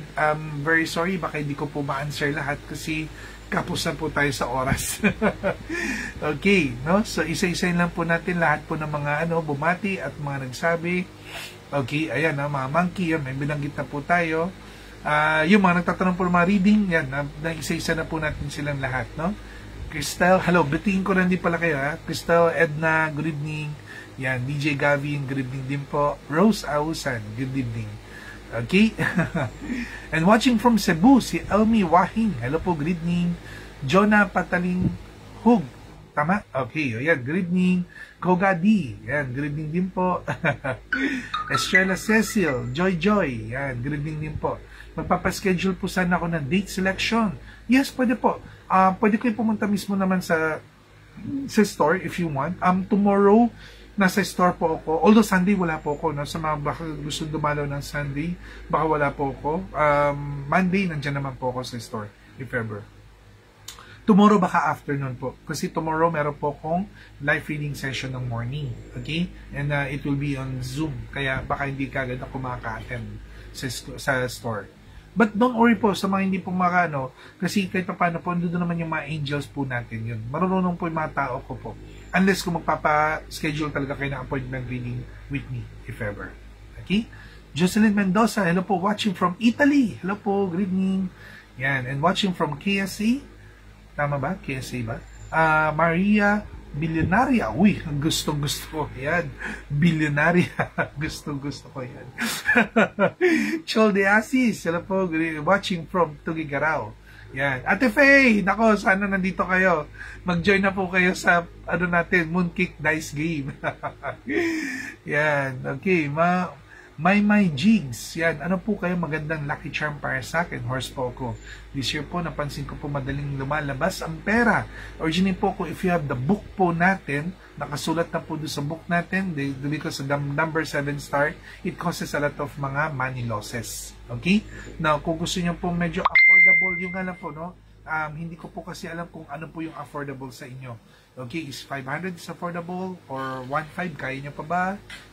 very sorry, baka hindi ko po ma-answer lahat kasi kapos na po tayo sa oras. Okay, no? So, isa-isayin lang po natin lahat po ng mga bumati at mga nagsabi. Okay, ayan, mga monkey, yan, may binanggit na po tayo. Yung mga nagtatanong po ng mga reading, yan, na isa-isa na po natin silang lahat, no? Crystal, hello, batiin ko rin din pala kayo, ha? Crystal, Edna, good evening. Yan, DJ Gavin, good evening din po. Rose Ausan, good evening. Okay? And watching from Cebu, si Elmi Wahing, hello po, good evening. Jonah Pataling Hug, tama? Okay, yan, good evening. Kogadi, yan, good evening din po. Estrella Cecil, Joy, yan, good evening din po. Magpapaschedule po sana ako ng date selection. Yes, pwede po. Pwede kayo pumunta mismo naman sa store if you want. Tomorrow, nasa store po ako. Although Sunday wala po ako. No? Sa mga baka gusto dumalaw ng Sunday, baka wala po ako. Monday, nandyan naman po ako sa store, if ever. Tomorrow baka afternoon po. Kasi tomorrow meron po akong live reading session ng morning. Okay? And it will be on Zoom. Kaya baka hindi kagad ako makaka-attend sa store. But don't worry po sa mga hindi po kasi kahit pa paano po, doon naman yung mga angels po natin yun. Marunong po yung mga tao ko po. Unless kung magpapa-schedule talaga kayo ng appointment reading with me, if ever. Okay? Jocelyn Mendoza, hello po, watching from Italy. Hello po, good evening. Yan, and watching from KSA. Tama ba? KSA ba? Maria Billionaria. Uy, gustong-gusto ko yan. Billionaria. Gustong-gusto ko yan. Chol de Asis. Hello po, watching from Tugigaraw. Yan. Ate Faye, nako, sana nandito kayo. Mag-join na po kayo sa, natin, Mooncake Dice Game. Yan. Okay, My Jigs. Yan. Ano po kayo magandang lucky charm para sa akin? Horse po ako. This year po, napansin ko po madaling lumalabas ang pera. Originally po ko, if you have the book po natin, nakasulat na po doon sa book natin, because the number 7 star, it causes a lot of mga money losses. Okay? Now, kung gusto nyo po medyo affordable, yung alam po, no? Hindi ko po kasi alam kung ano po yung affordable sa inyo. Okay, is 500 is affordable? Or 1.5 kaya nyo pa ba?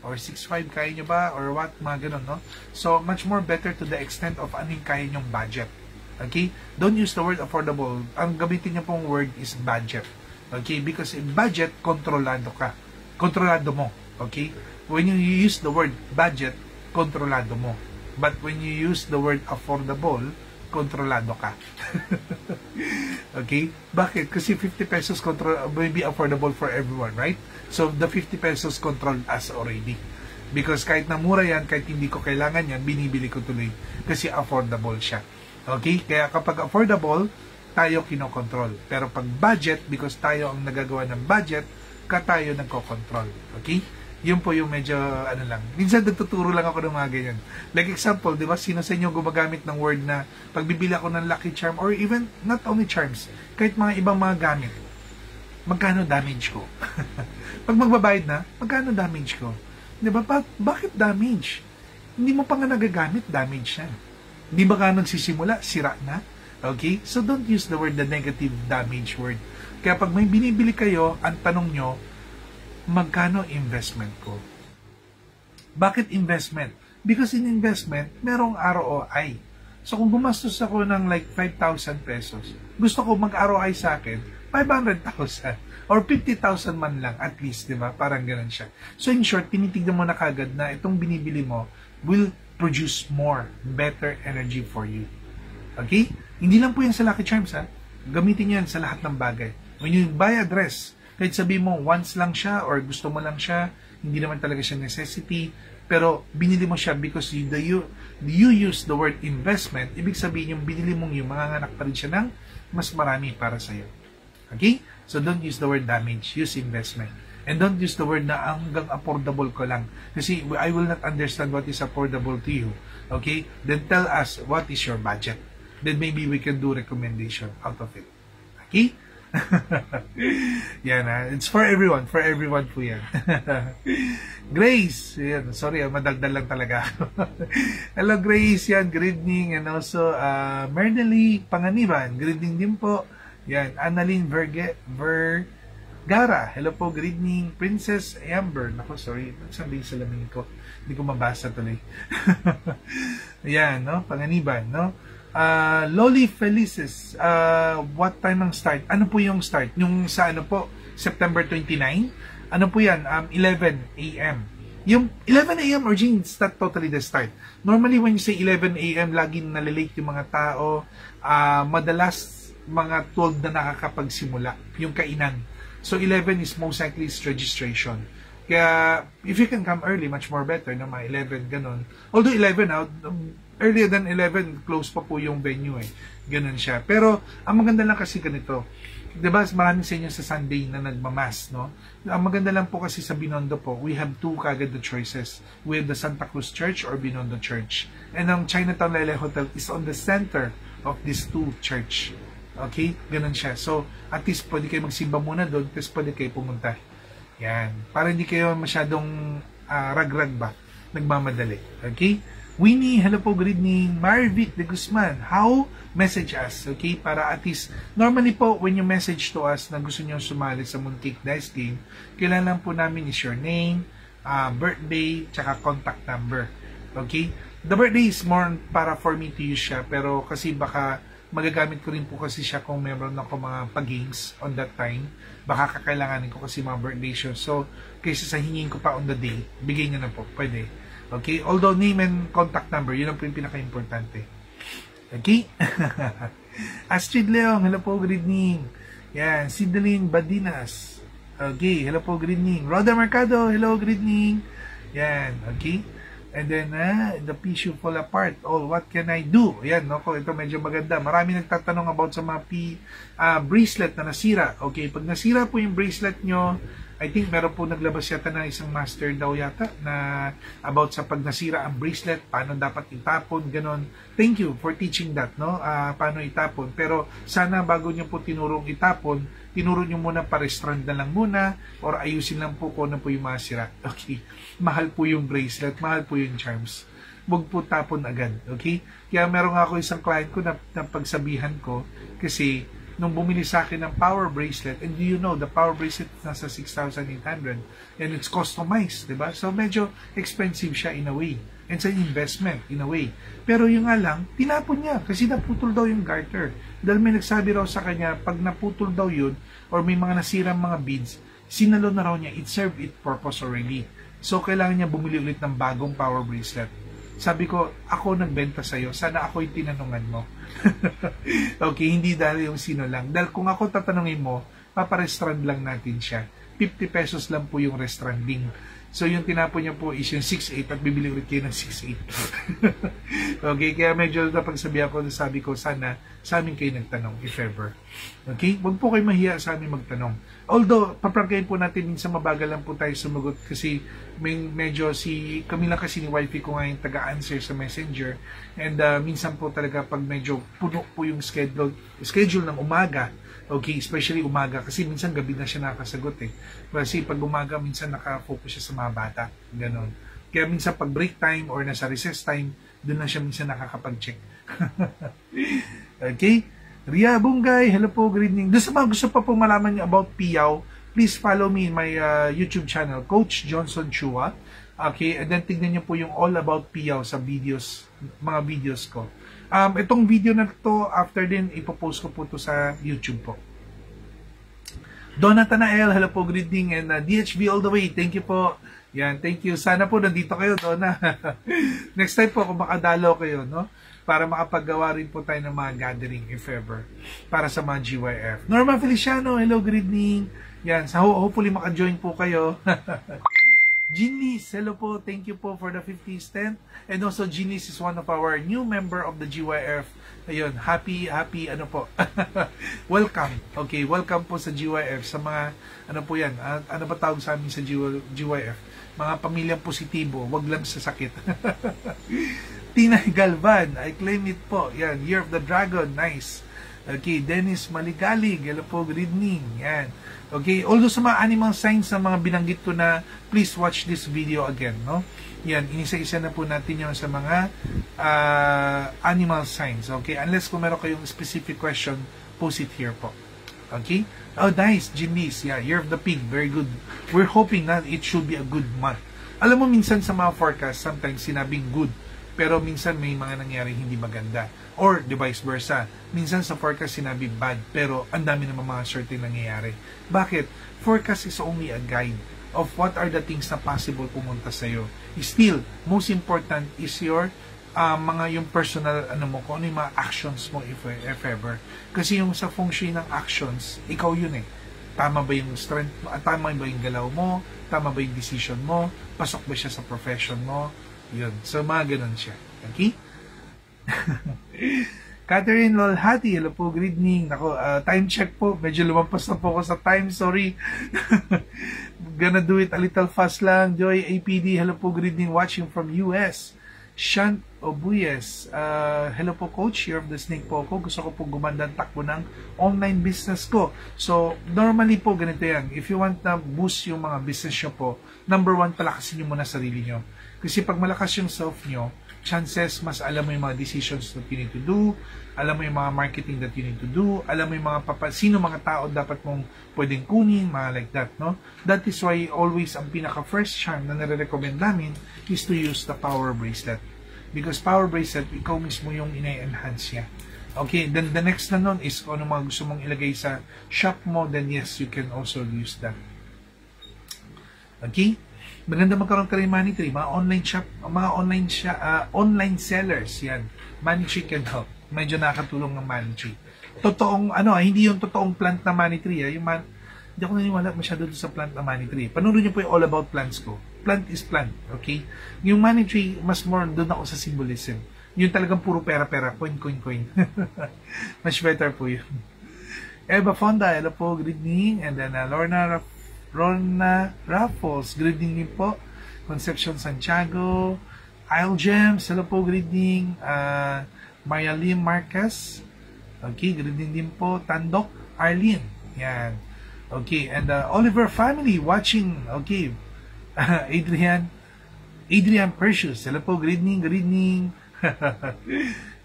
Or 6.5 kaya nyo ba? Or what? Mga ganun, no? So, much more better to the extent of ano yung kaya nyong budget. Okay? Don't use the word affordable. Ang gamitin nyo pong word is budget. Okay? Because in budget, kontrolado ka. Kontrolado mo. Okay? When you use the word budget, kontrolado mo. But when you use the word affordable, kontrolado ka. Okay? Bakit? Kasi 50 pesos may be affordable for everyone, right? So, the 50 pesos controlled us already. Because kahit na mura yan, kahit hindi ko kailangan yan, binibili ko tuloy. Kasi affordable siya. Okay? Kaya kapag affordable, tayo kinokontrol. Pero pag budget, because tayo ang nagagawa ng budget, tayo nagkokontrol. Okay? Yun po yung medyo, lang. Minsan nagtuturo lang ako ng mga ganyan. Like example, di ba, sino sa inyo gumagamit ng word na pagbibili ako ng lucky charm or even not only charms, kahit mga ibang mga gamit, magkano damage ko? Pag magbabayad na, magkano damage ko? Di ba? Bakit damage? Hindi mo pa nga nagagamit, damage yan. Hindi ba ka nagsisimula, sira na? Okay? So don't use the word, the negative damage word. Kaya pag may binibili kayo, ang tanong nyo, magkano investment ko? Bakit investment? Because in investment, merong ROI. So kung gumastos ako ng like 5,000 pesos, gusto ko mag-ROI sa akin, 500,000 or 50,000 man lang at least, di ba? Parang ganun siya. So in short, tinitignan mo na kagad na itong binibili mo will produce more, better energy for you. Okay? Hindi lang po yan sa Lucky Charms, ha? Gamitin yan sa lahat ng bagay. When you buy a dress, kahit sabihin mo, once lang siya or gusto mo lang siya, hindi naman talaga siya necessity, pero binili mo siya because you use the word investment, ibig sabihin yung binili mong yung manganganak pa rin siya ng mas marami para sa'yo. Okay? So don't use the word damage, use investment. And don't use the word na hanggang affordable ko lang. Kasi I will not understand what is affordable to you. Okay? Then tell us what is your budget. Then maybe we can do recommendation out of it. Okay? Yan it's for everyone po yan. Grace, yan, sorry madaldal lang talaga. Hello Grace, yan, good evening. And also Mernely Panganiban, good evening din po. Yan, Annalyn Vergara, hello po, good evening. Princess Amber, nako sorry, saan sa salamin ko, hindi ko mabasa tuloy. Yan, no, Panganiban, no. Loli Felices, what time ang start? Ano po yung start? Yung sa ano po, September 29? Ano po yan? 11 a.m. Yung 11 a.m. or it's not totally the start. Normally when you say 11 a.m., laging nalilate yung mga tao. Madalas mga 12 na nakakapagsimula yung kainan. So 11 is most likely is registration. Kaya if you can come early, much more better na mga 11 ganun. Although 11 now, earlier than 11, close pa po yung venue eh. Ganun siya. Pero, ang maganda lang kasi ganito. Diba, maraming sa inyo sa Sunday na nagmamas, no? Ang maganda lang po kasi sa Binondo po, we have two kagad the choices. We have the Santa Cruz Church or Binondo Church. And ang Chinatown Lele Hotel is on the center of these two church. Okay? Ganun siya. So, at least pwede kayo magsimba muna doon, tapos pwede kayo pumunta. Yan. Para hindi kayo masyadong rag-rag ba? Nagmamadali. Okay? Winnie, hello po, good evening. Marvic de Guzman, how? Message us, okay? Para at least, normally po, when you message to us na gusto nyo sumali sa Mooncake Dice Game, kailangan po namin is your name, birthday, tsaka contact number. Okay? The birthday is more para for me to use siya, pero kasi baka magagamit ko rin po kasi siya kung meron ako mga pag-games on that time. Baka kakailanganin ko kasi mga birthday show. So, kaysa sa hingin ko pa on the day, bigay nyo na po, pwede. Okay? Although name and contact number, yun ang pinaka-importante. Okay? Astrid Leong, hello po, good evening. Yan, Sideline Badinas. Okay, hello po, good evening. Roda Mercado, hello, good evening. Yan, okay? And then, the piece fall apart. Oh, what can I do? Yan, no? Ito medyo maganda. Marami nagtatanong about sa mga bracelet na nasira. Okay, pag nasira po yung bracelet nyo, I think meron po naglabas yata na isang master daw yata na about sa pag nasira ang bracelet, paano dapat itapon, ganon. Thank you for teaching that, no? Paano itapon. Pero sana bago nyo po tinurong itapon, tinuro nyo muna pa-restrand na lang muna or ayusin lang po kung ano po yung masira. Okay? Mahal po yung bracelet, mahal po yung charms. Huwag po tapon agad. Okay? Kaya meron nga ako isang client ko na pagsabihan ko kasi nung bumili sa akin ng power bracelet, and do you know, the power bracelet nasa 6,800 and it's customized, diba? So medyo expensive siya in a way. And it's an investment in a way. Pero yung nga lang, tinapon niya kasi naputol daw yung garter. Dahil may nagsabi raw sa kanya, pag naputol daw yun, or may mga nasirang mga beads, sinalo na raw niya, it served its purpose already. So kailangan niya bumili ulit ng bagong power bracelet. Sabi ko, ako nagbenta sa'yo, sana ako yung tinanungan mo. Okay, hindi dahil yung sino lang. Dahil kung ako tatanungin mo, paparestrand lang natin siya. 50 pesos lang po yung restranding. So yung tinapon niya po is yung 6.8 at bibili ulit kayo ng 6.8. Okay, kaya medyo napagsabihan ko, sabi ko, sana sa amin kayo nagtanong, if ever. Okay, huwag po kayo mahiya sa amin magtanong. Although, paprangkayin po natin, minsan mabagal lang po tayo sumagot kasi medyo kami lang kasi ni wifey ko nga yung taga-answer sa messenger. And minsan po talaga pag medyo puno po yung schedule ng umaga, okay, especially umaga, kasi minsan gabi na siya nakasagot eh. Kasi pag umaga, minsan nakafocus siya sa mga bata. Ganon. Kaya minsan pag break time or nasa recess time, doon na siya minsan nakakapag-check. Okay? Ria Bungay, hello po, good evening. Doon sa mga gusto pa po malaman niyo about Piyaw, please follow me in my YouTube channel, Coach Johnson Chua. Okay, and then tignan niyo po yung all about Piyaw sa videos, mga videos ko. Itong video na to, after din, ipopost ko po to sa YouTube po. Donna Tanael, hello po, good evening. And DHB all the way, thank you po. Yan, thank you. Sana po nandito kayo, Donna. Next time po, kung makadalo kayo, no? Para makapaggawa rin po tayo ng mga gathering, if ever, para sa mga GYF. Norma Feliciano, hello, good evening. Yan, so hopefully maka-join po kayo. Jeanlis, hello po, thank you po for the 50th tent. And also, Jeanlis is one of our new member of the GYF. Ayun, happy, ano po. Welcome. Okay, welcome po sa GYF. Sa mga, ano po yan, ano ba tawag sa amin sa GYF? Mga pamilyang positibo, wag lang sa sakit. Tina Galvan, I claim it po. Yan, Year of the Dragon, nice. Okay, Dennis Maligalig, hello po, good evening. Yan. Okay, although sa mga animal signs na mga binanggit ko na, please watch this video again, no? Yan, inisa-isa na po natin yung sa mga animal signs. Okay, unless kung meron kayong specific question, post it here po. Okay? Oh, nice, Jimmy's. Yeah, Year of the Pig, very good. We're hoping that it should be a good month. Alam mo, minsan sa mga forecast, sometimes sinabing good, pero minsan may mga nangyari hindi maganda. Or the vice versa. Minsan sa forecast sinabi bad, pero ang dami naman mga certain nangyayari. Bakit? Forecast is only a guide of what are the things na possible pumunta sa'yo. Still, most important is your mga yung personal kung ano yung mga actions mo if ever. Kasi yung sa feng shui ng actions, ikaw yun eh. Tama ba yung strength mo? Tama ba yung galaw mo? Tama ba yung decision mo? Pasok ba siya sa profession mo? Yun. So, mga ganun siya. Okay? Catherine Lolhati, hello po, good evening. Ako, time check po. Medyo lumampas na po ako sa time, sorry. Gonna do it a little fast lang. Joy APD, hello po, good evening. Watching from US. Shant Obuyes, hello po coach, Year of the Snake po ako. Gusto ko po gumanda ang takbo ng online business ko. So, normally po ganito yan. If you want na boost yung mga business nyo po, number one, palakasin nyo muna sarili nyo. Kasi pag malakas yung self nyo, chances mas alam mo yung mga decisions that you need to do, alam mo yung mga marketing that you need to do, alam mo yung mga sino mga tao dapat mong pwedeng kunin, mga like that, no? That is why always ang pinaka first charm na nare-recommend namin is to use the power bracelet. Because power bracelet, ikaw mismo yung ina-enhance niya. Okay, then the next na nun is kung ano mga gusto mong ilagay sa shop mo, then yes, you can also use that. Okay? Maganda magkaroon ka rin money tree, mga online shop, mga online sellers, yan. Money tree can help. Medyo nakatulong ng money tree. Totoong, hindi yung totoong plant na money tree, hindi ako naniniwala masyado sa plant na money tree. Panoorin niyo po yung All About Plants ko. Plant is plant, okay? Yung money tree, mas more doon ako sa symbolism. Yung talagang puro pera-pera, coin. Much better po yun. Eva Fonda, hello po, good evening. And then Lorna Raffles, good evening din po. Concepcion Santiago, Isle Gems, hello po, good evening. Maria Lim Marquez, okay, good evening din po. Tandok Arlene, yan. Okay, and Oliver family watching, okay. Adrian Precious, hello po, good evening.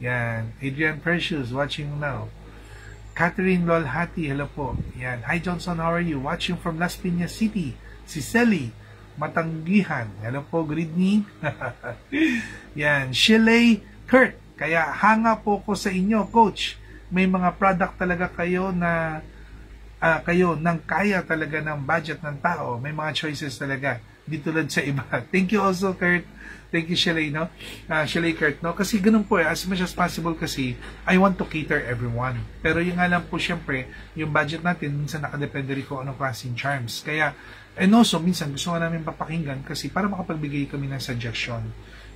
Yan, Adrian Precious watching now. Catherine Lolhati, hello po. Yan. Hi Johnson, how are you? Watching from Las Piñas City. Si Sally Matanggihan, hello po, good evening. Yan. Shelley Kurt, kaya hanga po ko sa inyo, coach. May mga product talaga kayo na kayo nang kaya talaga ng budget ng tao. May mga choices talaga. Di tulad sa iba. Thank you also, Kurt. Thank you, Shelley, no? Shelley Kurt, no? Kasi ganun po, as much as possible kasi, I want to cater everyone. Pero yung nga lang po, syempre, yung budget natin, minsan nakadepende rin kung anong klaseng charms. Kaya, and also, minsan, gusto nga namin papakinggan kasi para makapagbigay kami ng suggestion.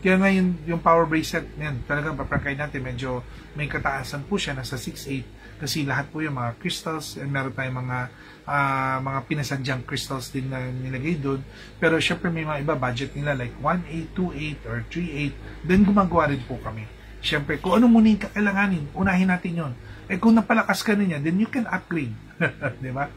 Kaya nga yung power bracelet, yan, talagang paprakay natin, medyo may kataasan po siya, nasa 6'8", kasi lahat po yung mga crystals, and meron tayong mga pinasadyang crystals din na nilagay doon. Pero syempre may mga iba, budget nila like 1.8, 2.8, or 3.8, then gumagawa rin po kami. Syempre, kung ano muna yung kakailanganin, unahin natin yon. Eh kung napalakas ka na niya, then you can upgrade. Diba?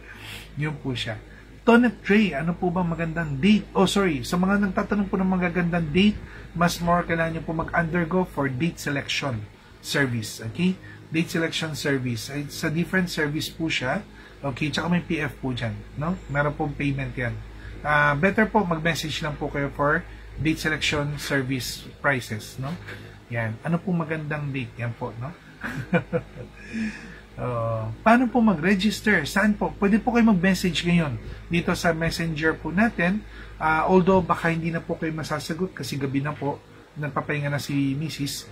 Yun po siya. Tonet Trey, ano po ba magandang date? Oh, sorry. Sa mga nagtatanong po ng magagandang date, mas more kailangan nyo po mag-undergo for date selection service. Okay? Date selection service. Sa different service po siya. Okay? Tsaka may PF po dyan. No? Meron pong payment yan. Better po, mag-message lang po kayo for date selection service prices. No? Yan. Ano po magandang date? Yan po. No? Paano po mag-register? Saan po? Pwede po kayo mag-message ngayon dito sa messenger po natin. Although baka hindi na po kayo masasagot kasi gabi na po, nagpapahinga na si Mrs.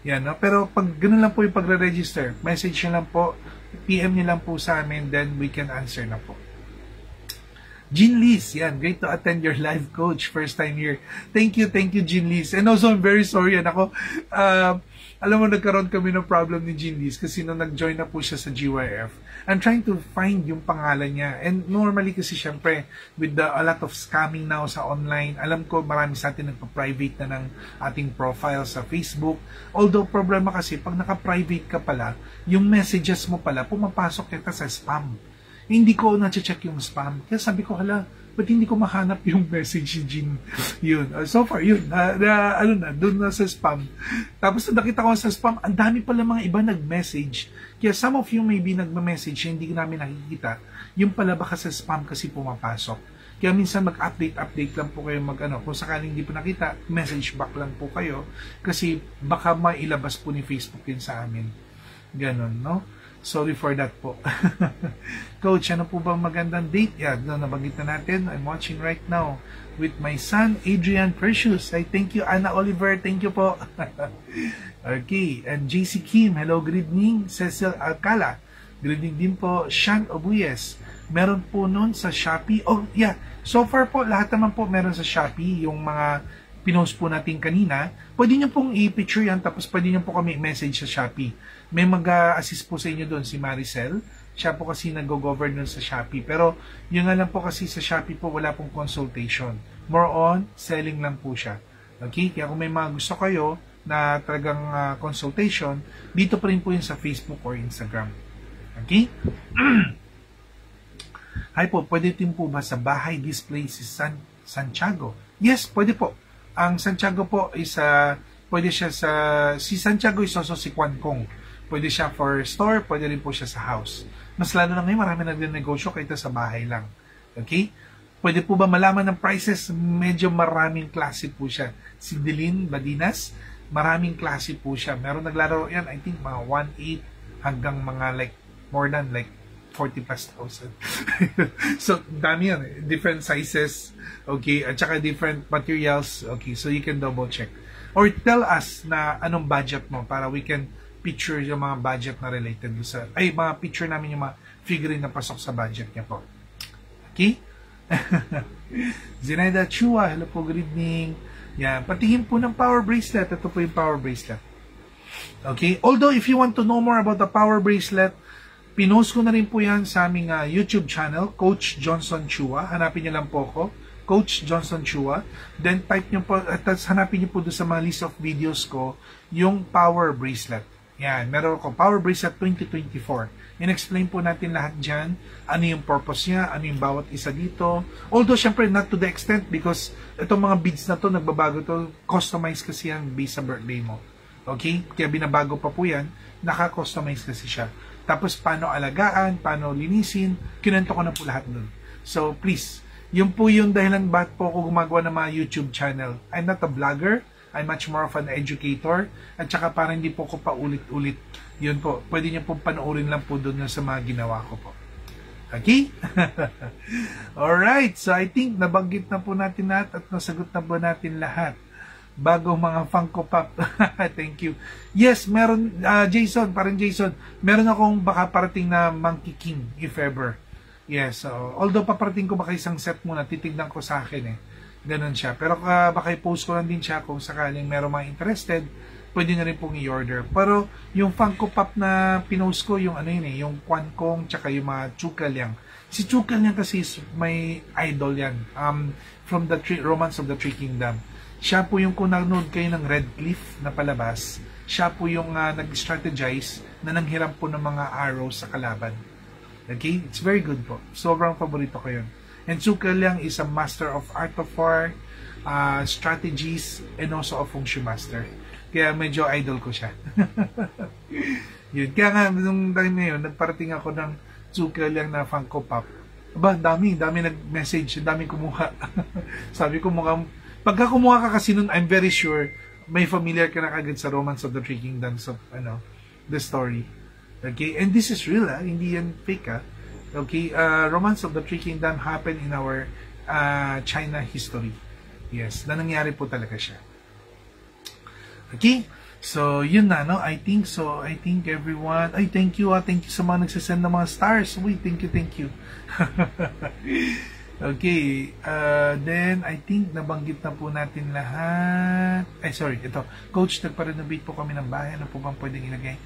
Yan, no? Pero pag ganun lang po yung pagre-register, message nyo lang po, PM nyo lang po sa amin, then we can answer na po. Jean Liz, yan. Great to attend your live, coach. First time here. Thank you, Jean Liz. And also, I'm very sorry. Alam mo, nagkaroon kami ng problem ni Jean Liz kasi nung nag-join na po siya sa GYF, I'm trying to find yung pangalan niya. And normally kasi syempre, with a lot of scamming now sa online, alam ko marami sa atin nagpa-private na ng ating profile sa Facebook. Although, problema kasi, pag naka-private ka pala, yung messages mo pala, pumapasok kita sa spam. Hindi ko na-check yung spam. Kaya sabi ko, hala, ba't hindi ko mahanap yung message ni Jean? Yun. So far, yun. Doon na sa spam. Tapos nakita ko sa spam, ang dami pala mga iba nag-message. Kaya some of you maybe nagma-message, hindi namin nakikita. Yung pala baka sa spam kasi pumapasok. Kaya minsan mag-update lang po kayo kung sakaling hindi po nakita, message back lang po kayo. Kasi baka mailabas po ni Facebook yun sa amin. Ganon, no? Sorry for that po. Coach, ano po bang magandang date? Yeah, nabanggit na natin. I'm watching right now with my son, Adrian Precious. I thank you, Anna Oliver. Thank you po. Okay. And JC Kim, hello, good evening. Cecil Alcala, good evening din po. Shan Obuyes, meron po nun sa Shopee. Oh, yeah. So far po, lahat naman po meron sa Shopee. Yung mga pinost po natin kanina, pwede nyo pong i-picture yan, tapos pwede nyo po kami message sa Shopee. May mag-assist po sa inyo doon, si Maricel. Siya po kasi nag-govern doon sa Shopee. Pero yun nga lang po kasi sa Shopee po, wala pong consultation. More on, selling lang po siya. Okay? Kaya kung may mga gusto kayo na talagang consultation, dito pa rin po yun sa Facebook or Instagram. Okay? Hi po, pwede din po ba sa bahay display si Santiago? Yes, pwede po. Ang Santiago po is pwede siya si Santiago is also si Quan Kong. Pwede siya for store, pwede rin po siya sa house. Mas lalo na ngayon, marami nagde-negosyo kahit sa bahay lang. Okay? Pwede po ba malaman ng prices? Medyo maraming klase po siya. Si Delin Badinas, maraming klase po siya. Meron naglaro yan, I think mga 1.8 hanggang mga more than 40 plus thousand. So, dami yan. Different sizes, okay? At saka different materials, okay? So, you can double check. Or tell us na anong budget mo para we can picture yung mga budget na related sa, mga picture namin yung mga figurine na pasok sa budget niya po. Okay? Zenaida Chua, hello po, good evening. Yan, patingin po ng power bracelet. Ito po yung power bracelet. Okay? Although, if you want to know more about the power bracelet, pinost ko na rin po yan sa aming YouTube channel, Coach Johnson Chua. Hanapin niyo lang po ako, Coach Johnson Chua. Then, type niyo po, at hanapin niyo po doon sa mga list of videos ko, yung power bracelet. Yan, meron ko, Power Bracelet 2024. In-explain po natin lahat dyan, ano yung purpose niya, ano yung bawat isa dito. Although, syempre, not to the extent because itong mga beads na to, nagbabago to, customized kasi yan based sa birthday mo. Okay? Kaya binabago pa po yan, naka-customize kasi siya. Tapos, paano alagaan, paano linisin, kinento ko na po lahat dun. So, please, yun po yung dahilan bakit po ako gumagawa ng mga YouTube channel. I'm not a vlogger, I'm much more of an educator. At saka para hindi po ko paulit-ulit. Yun po. Pwede niyo pong panoorin lang po doon sa mga ginawa ko po. Okay? Alright. So I think nabanggit na po natin lahat at nasagot na po natin lahat. Bago mga Funko Pop. Thank you. Yes, meron, Jason, parang Jason, meron akong baka parating na Monkey King, if ever. Yes. So, although paparating ko baka isang set muna, titignan ko sa akin eh. Ganon siya. Pero baka i-post ko lang din siya kung sakaling meron mga interested, pwede na rin pong i-order. Pero yung Funko Pop na pinost ko, yung yung Quan Kong, tsaka yung mga Chukaliang. Si Chukaliang kasi may idol yan. From the Romance of the Three Kingdom. Siya po yung kung nanood kayo ng Red Cliff na palabas, siya po yung nag-strategize na nanghiram po ng mga arrows sa kalaban. Okay? It's very good po. Sobrang paborito ko yun. And Zhuge Liang is a master of art of war, strategies, and also a feng shui master. Kaya medyo idol ko siya. Yun. Kaya nga, nung time na yun, nagparating ako ng Zhuge Liang na Funko Pop. Aba, dami nag-message, dami kumuha. Sabi ko mukhang, pagka kumuha ka kasi nun, I'm very sure, may familiar ka na kagad sa Romance of the Three Kingdoms of, the story. Okay? And this is real, hindi yan fake, Okay, Romance of the Three Kingdom happened in our China history. Yes, na nangyari po talaga siya. Okay, so yun na, no? I think everyone, thank you sa mga nagsasend ng mga stars. Thank you. Okay, then I think nabanggit na po natin lahat. Ay, sorry, ito. Coach, nagpa-renovate po kami ng bahay. Ano po bang pwedeng ilagay?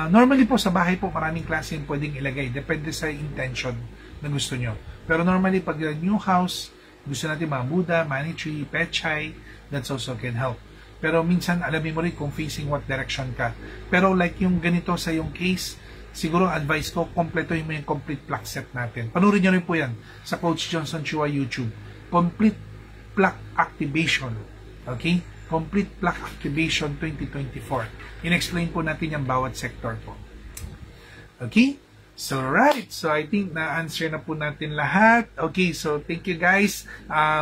Normally po sa bahay po, maraming klase yung pwedeng ilagay. Depende sa intention na gusto nyo. Pero normally, pag new house, gusto natin mga Buddha, money tree, pechay, that's also can help. Pero minsan, alamin mo rin kung facing what direction ka. Pero like yung ganito sa yung case, siguro advice ko, kompletohin mo yung complete plaque set natin. Panurin nyo rin po yan sa Coach Johnson Chua YouTube. Complete plaque activation. Okay? Complete plaque activation 2024. In-explain po natin yung bawat sector po. Okay? So, right. So, I think na-answer na po natin lahat. Okay, so thank you guys.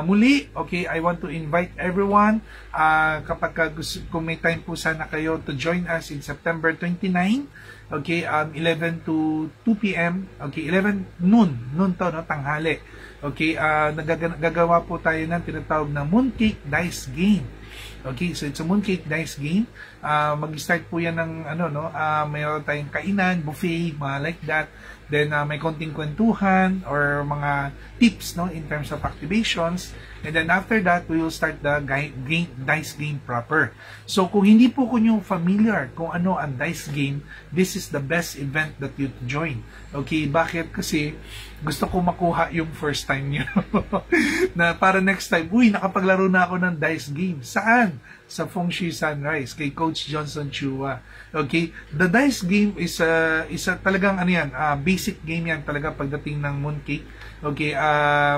Muli, okay, I want to invite everyone, kapag kung may time po sana kayo to join us in September 29, okay, 11 to 2 p.m. Okay, 11 noon to, no, tanghali. Okay, gagawa po tayo ng tinatawag na mooncake dice game. Okay, so it's a mooncake dice game. Mag-start po yan ng mayroon tayong kainan, buffet, mga like that. Then may konting kwentuhan or mga tips, no, in terms of activations. And then after that, we will start the dice game proper. So kung hindi po kunyo familiar kung ano ang dice game, this is the best event that you join. Okay, bakit? Kasi gusto ko makuha yung first time nyo. Na para next time, nakapaglaro na ako ng dice game. Saan? Sa Feng Shui Sunrise, kay Coach Johnson Chua. Okay? The dice game is talagang basic game yan talaga pagdating ng mooncake. Okay?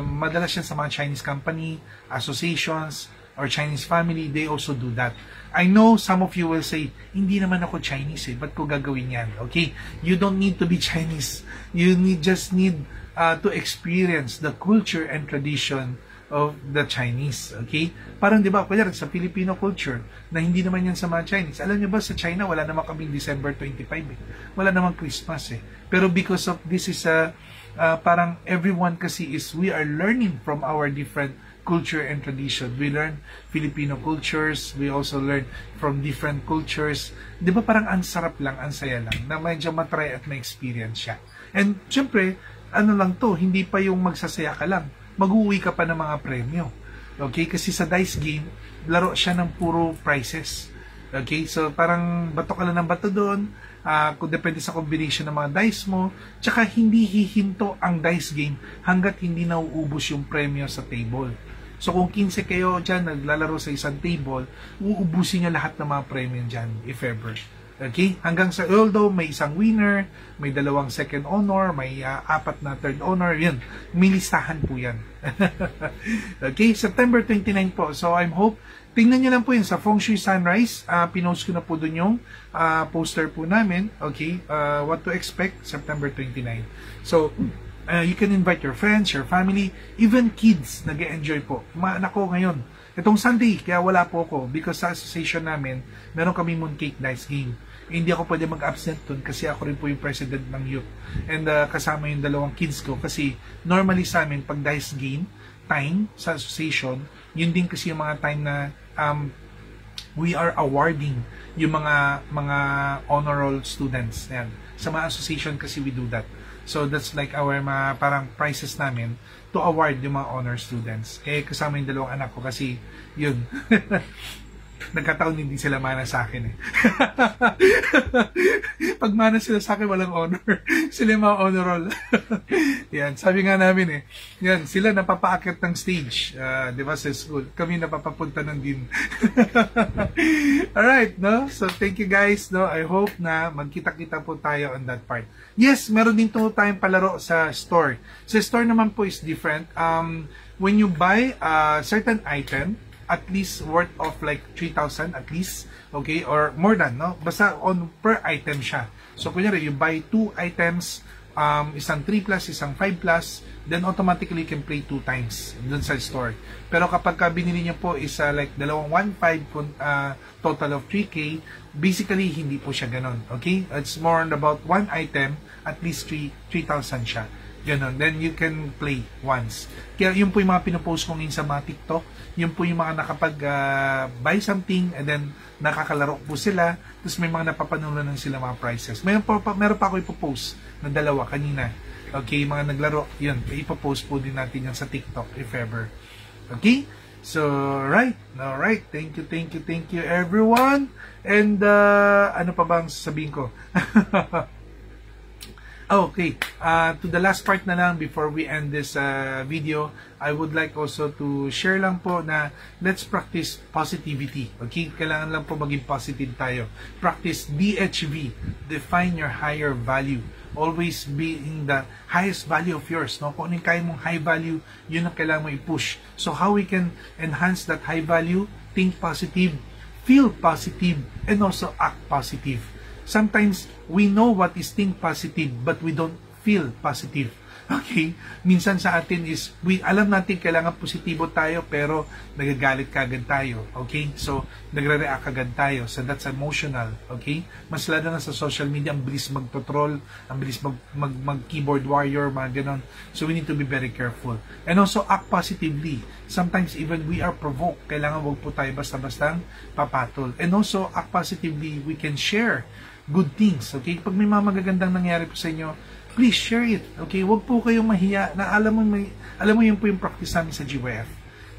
Madalas yan sa mga Chinese company, associations, or Chinese family, they also do that. I know some of you will say, hindi naman ako Chinese ba't ko gagawin yan? Okay? You don't need to be Chinese. You just need to experience the culture and tradition of the Chinese. Okay? Parang di ba, kunyari sa Filipino culture, na hindi naman yan sa mga Chinese. Alam niyo ba, sa China, wala naman kaming December 25 Wala naman Christmas Pero because of this is parang everyone kasi we are learning from our different culture and tradition. We learn Filipino cultures, we also learn from different cultures. Di ba parang ang sarap lang, ang saya lang, na medyo matry at ma-experience siya. And syempre, lang to, hindi pa yung magsasaya ka lang. Mag-uwi ka pa ng mga premyo. Okay? Kasi sa dice game, laro siya ng puro prizes. Okay? So, parang bato ka lang ng bato doon. Kung depende sa combination ng mga dice mo. Tsaka, hindi hihinto ang dice game hanggat hindi nauubos yung premyo sa table. So, kung 15 kayo dyan, naglalaro sa isang table, uubusin nyo lahat ng mga premyo dyan, if ever. Okay? Hanggang sa, although may isang winner, may 2 second honor, may 4 na third honor, yan. May listahan po yan. Okay? September 29 po. So, I hope, tingnan nyo lang po yun sa Feng Shui Sunrise. Pinost ko na po dun yung poster po namin. Okay? What to expect, September 29. So, you can invite your friends, your family, even kids, nag-e-enjoy po. Mga anak ko ngayon, itong Sunday, kaya wala po ako because sa association namin, meron kami mooncake dice game. Hindi ako pwede mag-absent dun kasi ako rin po yung president ng youth. And kasama yung 2 kids ko kasi normally sa amin, pag dice game, time sa association, yun din kasi yung mga time na we are awarding yung mga honor roll students. Yan. Sa mga association kasi we do that. So that's like our parang prizes namin to award yung mga honor students. Kasama yung 2 anak ko kasi yun. Nagkataon hindi sila mana sa akin Pag mana sila sa akin, walang honor. Sila yung mga honor roll. Yan, sabi nga namin yan, sila napapaakyat ng stage, di ba, sa school. Kami napapapunta ng din. Alright, no? So, thank you guys, no? I hope na magkita-kita po tayo on that part. Yes, meron din po tayong palaro sa store. Sa store naman po is different. When you buy a certain item, at least worth of like 3,000 at least, okay, or more than, no? Basta on per item siya. So, kunyari, you buy 2 items, isang 3 plus, isang 5 plus, then automatically you can play 2 times dun sa store. Pero kapag binili niyo po is like 1.5 total of 3K, basically hindi po siya ganon, okay? It's more on about 1 item, at least 3,000 siya. Ganon. Then you can play once. Kaya yun po yung mga pinopost ko ngayon sa mga TikTok. Yun po yung mga nakapag buy something and then nakakalaro po sila. Tapos may mga napapanood sila mga prices. Meron pa ako ipopost na 2 kanina. Okay, mga naglaro, yun, ipopost po din natin yan sa TikTok if ever. Okay? So, alright, thank you everyone. And, ano pa bang sasabihin ko? Okay, to the last part na lang before we end this video, I would like also to share lang po na let's practice positivity. Okay, kailangan lang po maging positive tayo. Practice DHV, define your higher value. Always be in the highest value of yours. No? Kung ano yung kaya mong high value, yun ang kailangan mo i-push. So how we can enhance that high value? Think positive, feel positive, and also act positive. Sometimes we know what is think positive but we don't feel positive. Okay? Minsan sa atin is, alam natin kailangan positibo tayo pero nagagalit kagad tayo. Okay? So, nagre-react kagad tayo. So, that's emotional. Okay? Mas lalo na sa social media, ang bilis mag-troll, ang bilis mag-keyboard warrior, mga ganon. So, we need to be very careful. And also, act positively. Sometimes even we are provoked. Kailangan wag po tayo basta-bastang papatol. And also, act positively, we can share good things. Okay? Pag may mga magagandang nangyari po sa inyo, please share it. Okay? Huwag po kayong mahiya na alam mo yun po yung practice namin sa GYF.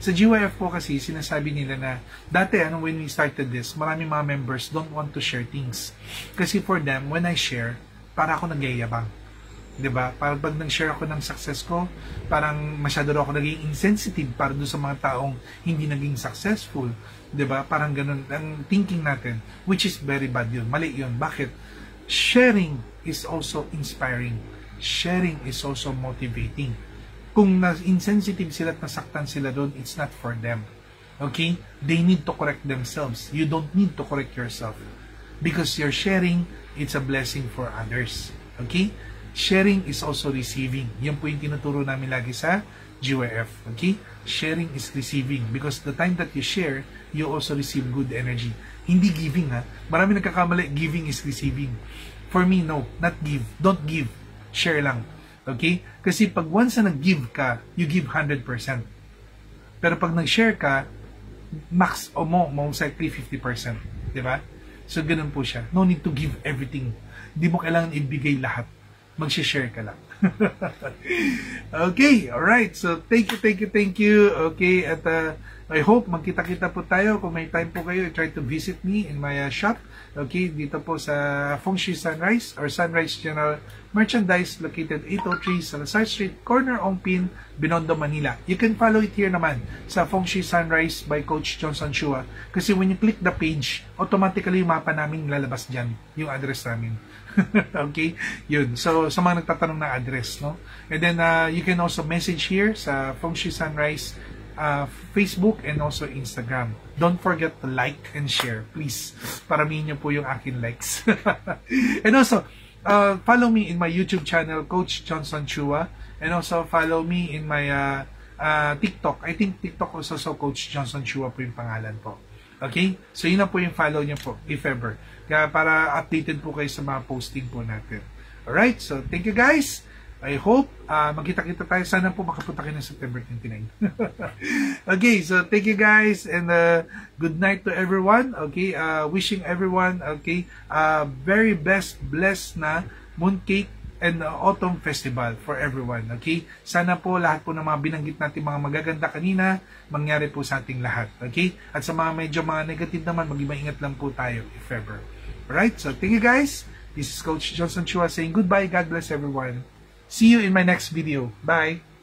Sa GYF po kasi, sinasabi nila na dati, when we started this, maraming mga members don't want to share things. Kasi for them, when I share, para ako nagyayabang. Diba? Parang pag nag-share ako ng success ko, parang masyado ako naging insensitive para doon sa mga taong hindi naging successful. Diba? Parang ganun ang thinking natin, which is very bad yun. Mali yun. Bakit? Sharing is also inspiring. Sharing is also motivating. Kung na-insensitive sila at nasaktan sila doon, it's not for them. Okay? They need to correct themselves. You don't need to correct yourself. Because you're sharing, it's a blessing for others. Okay? Sharing is also receiving. Yan po yung tinuturo namin lagi sa GYF. Okay? Sharing is receiving. Because the time that you share, you also receive good energy. Hindi giving, ha? Marami nagkakamali, giving is receiving. For me, no. Not give. Don't give. Share lang. Okay? Kasi pag once na nag-give ka, you give 100%. Pero pag nag-share ka, max o most likely 50%. Diba? So, ganun po siya. No need to give everything. Hindi mo kailangan ibigay lahat. Mag-share ka lang. Okay, alright. So, thank you. Okay, at I hope magkita-kita po tayo. Kung may time po kayo, try to visit me in my shop. Okay, dito po sa Feng Shui Sunrise or Sunrise General Merchandise located 803 Salazar Street, corner Ongpin, Binondo, Manila. You can follow it here naman sa Feng Shui Sunrise by Coach Johnson Chua. Kasi when you click the page, automatically yung mapa namin lalabas dyan, yung address namin. Okay? Yun. So, sa mga nagtatanong na address, no? And then, you can also message here sa Feng Shui Sunrise Facebook and also Instagram. Don't forget to like and share, please. Paramihin niyo po yung akin likes. And also, follow me in my YouTube channel, Coach Johnson Chua. And also, follow me in my TikTok. I think TikTok also, so Coach Johnson Chua po yung pangalan po. Okay? So, yun na po yung follow niyo po, if ever. Kaya para updated po kayo sa mga posting po natin. Alright? So, thank you guys. I hope magkita-kita tayo. Sana po makapunta kayo ng September 29. Okay, so thank you guys and good night to everyone. Okay, wishing everyone very blessed na Mooncake and Autumn Festival for everyone. Okay, sana po lahat po ng mga binanggit natin mga magaganda kanina mangyari po sa ating lahat. Okay, at sa mga mga negative naman, mag-iingat lang po tayo if ever. Alright, so thank you guys. This is Coach Johnson Chua saying goodbye. God bless everyone. See you in my next video. Bye!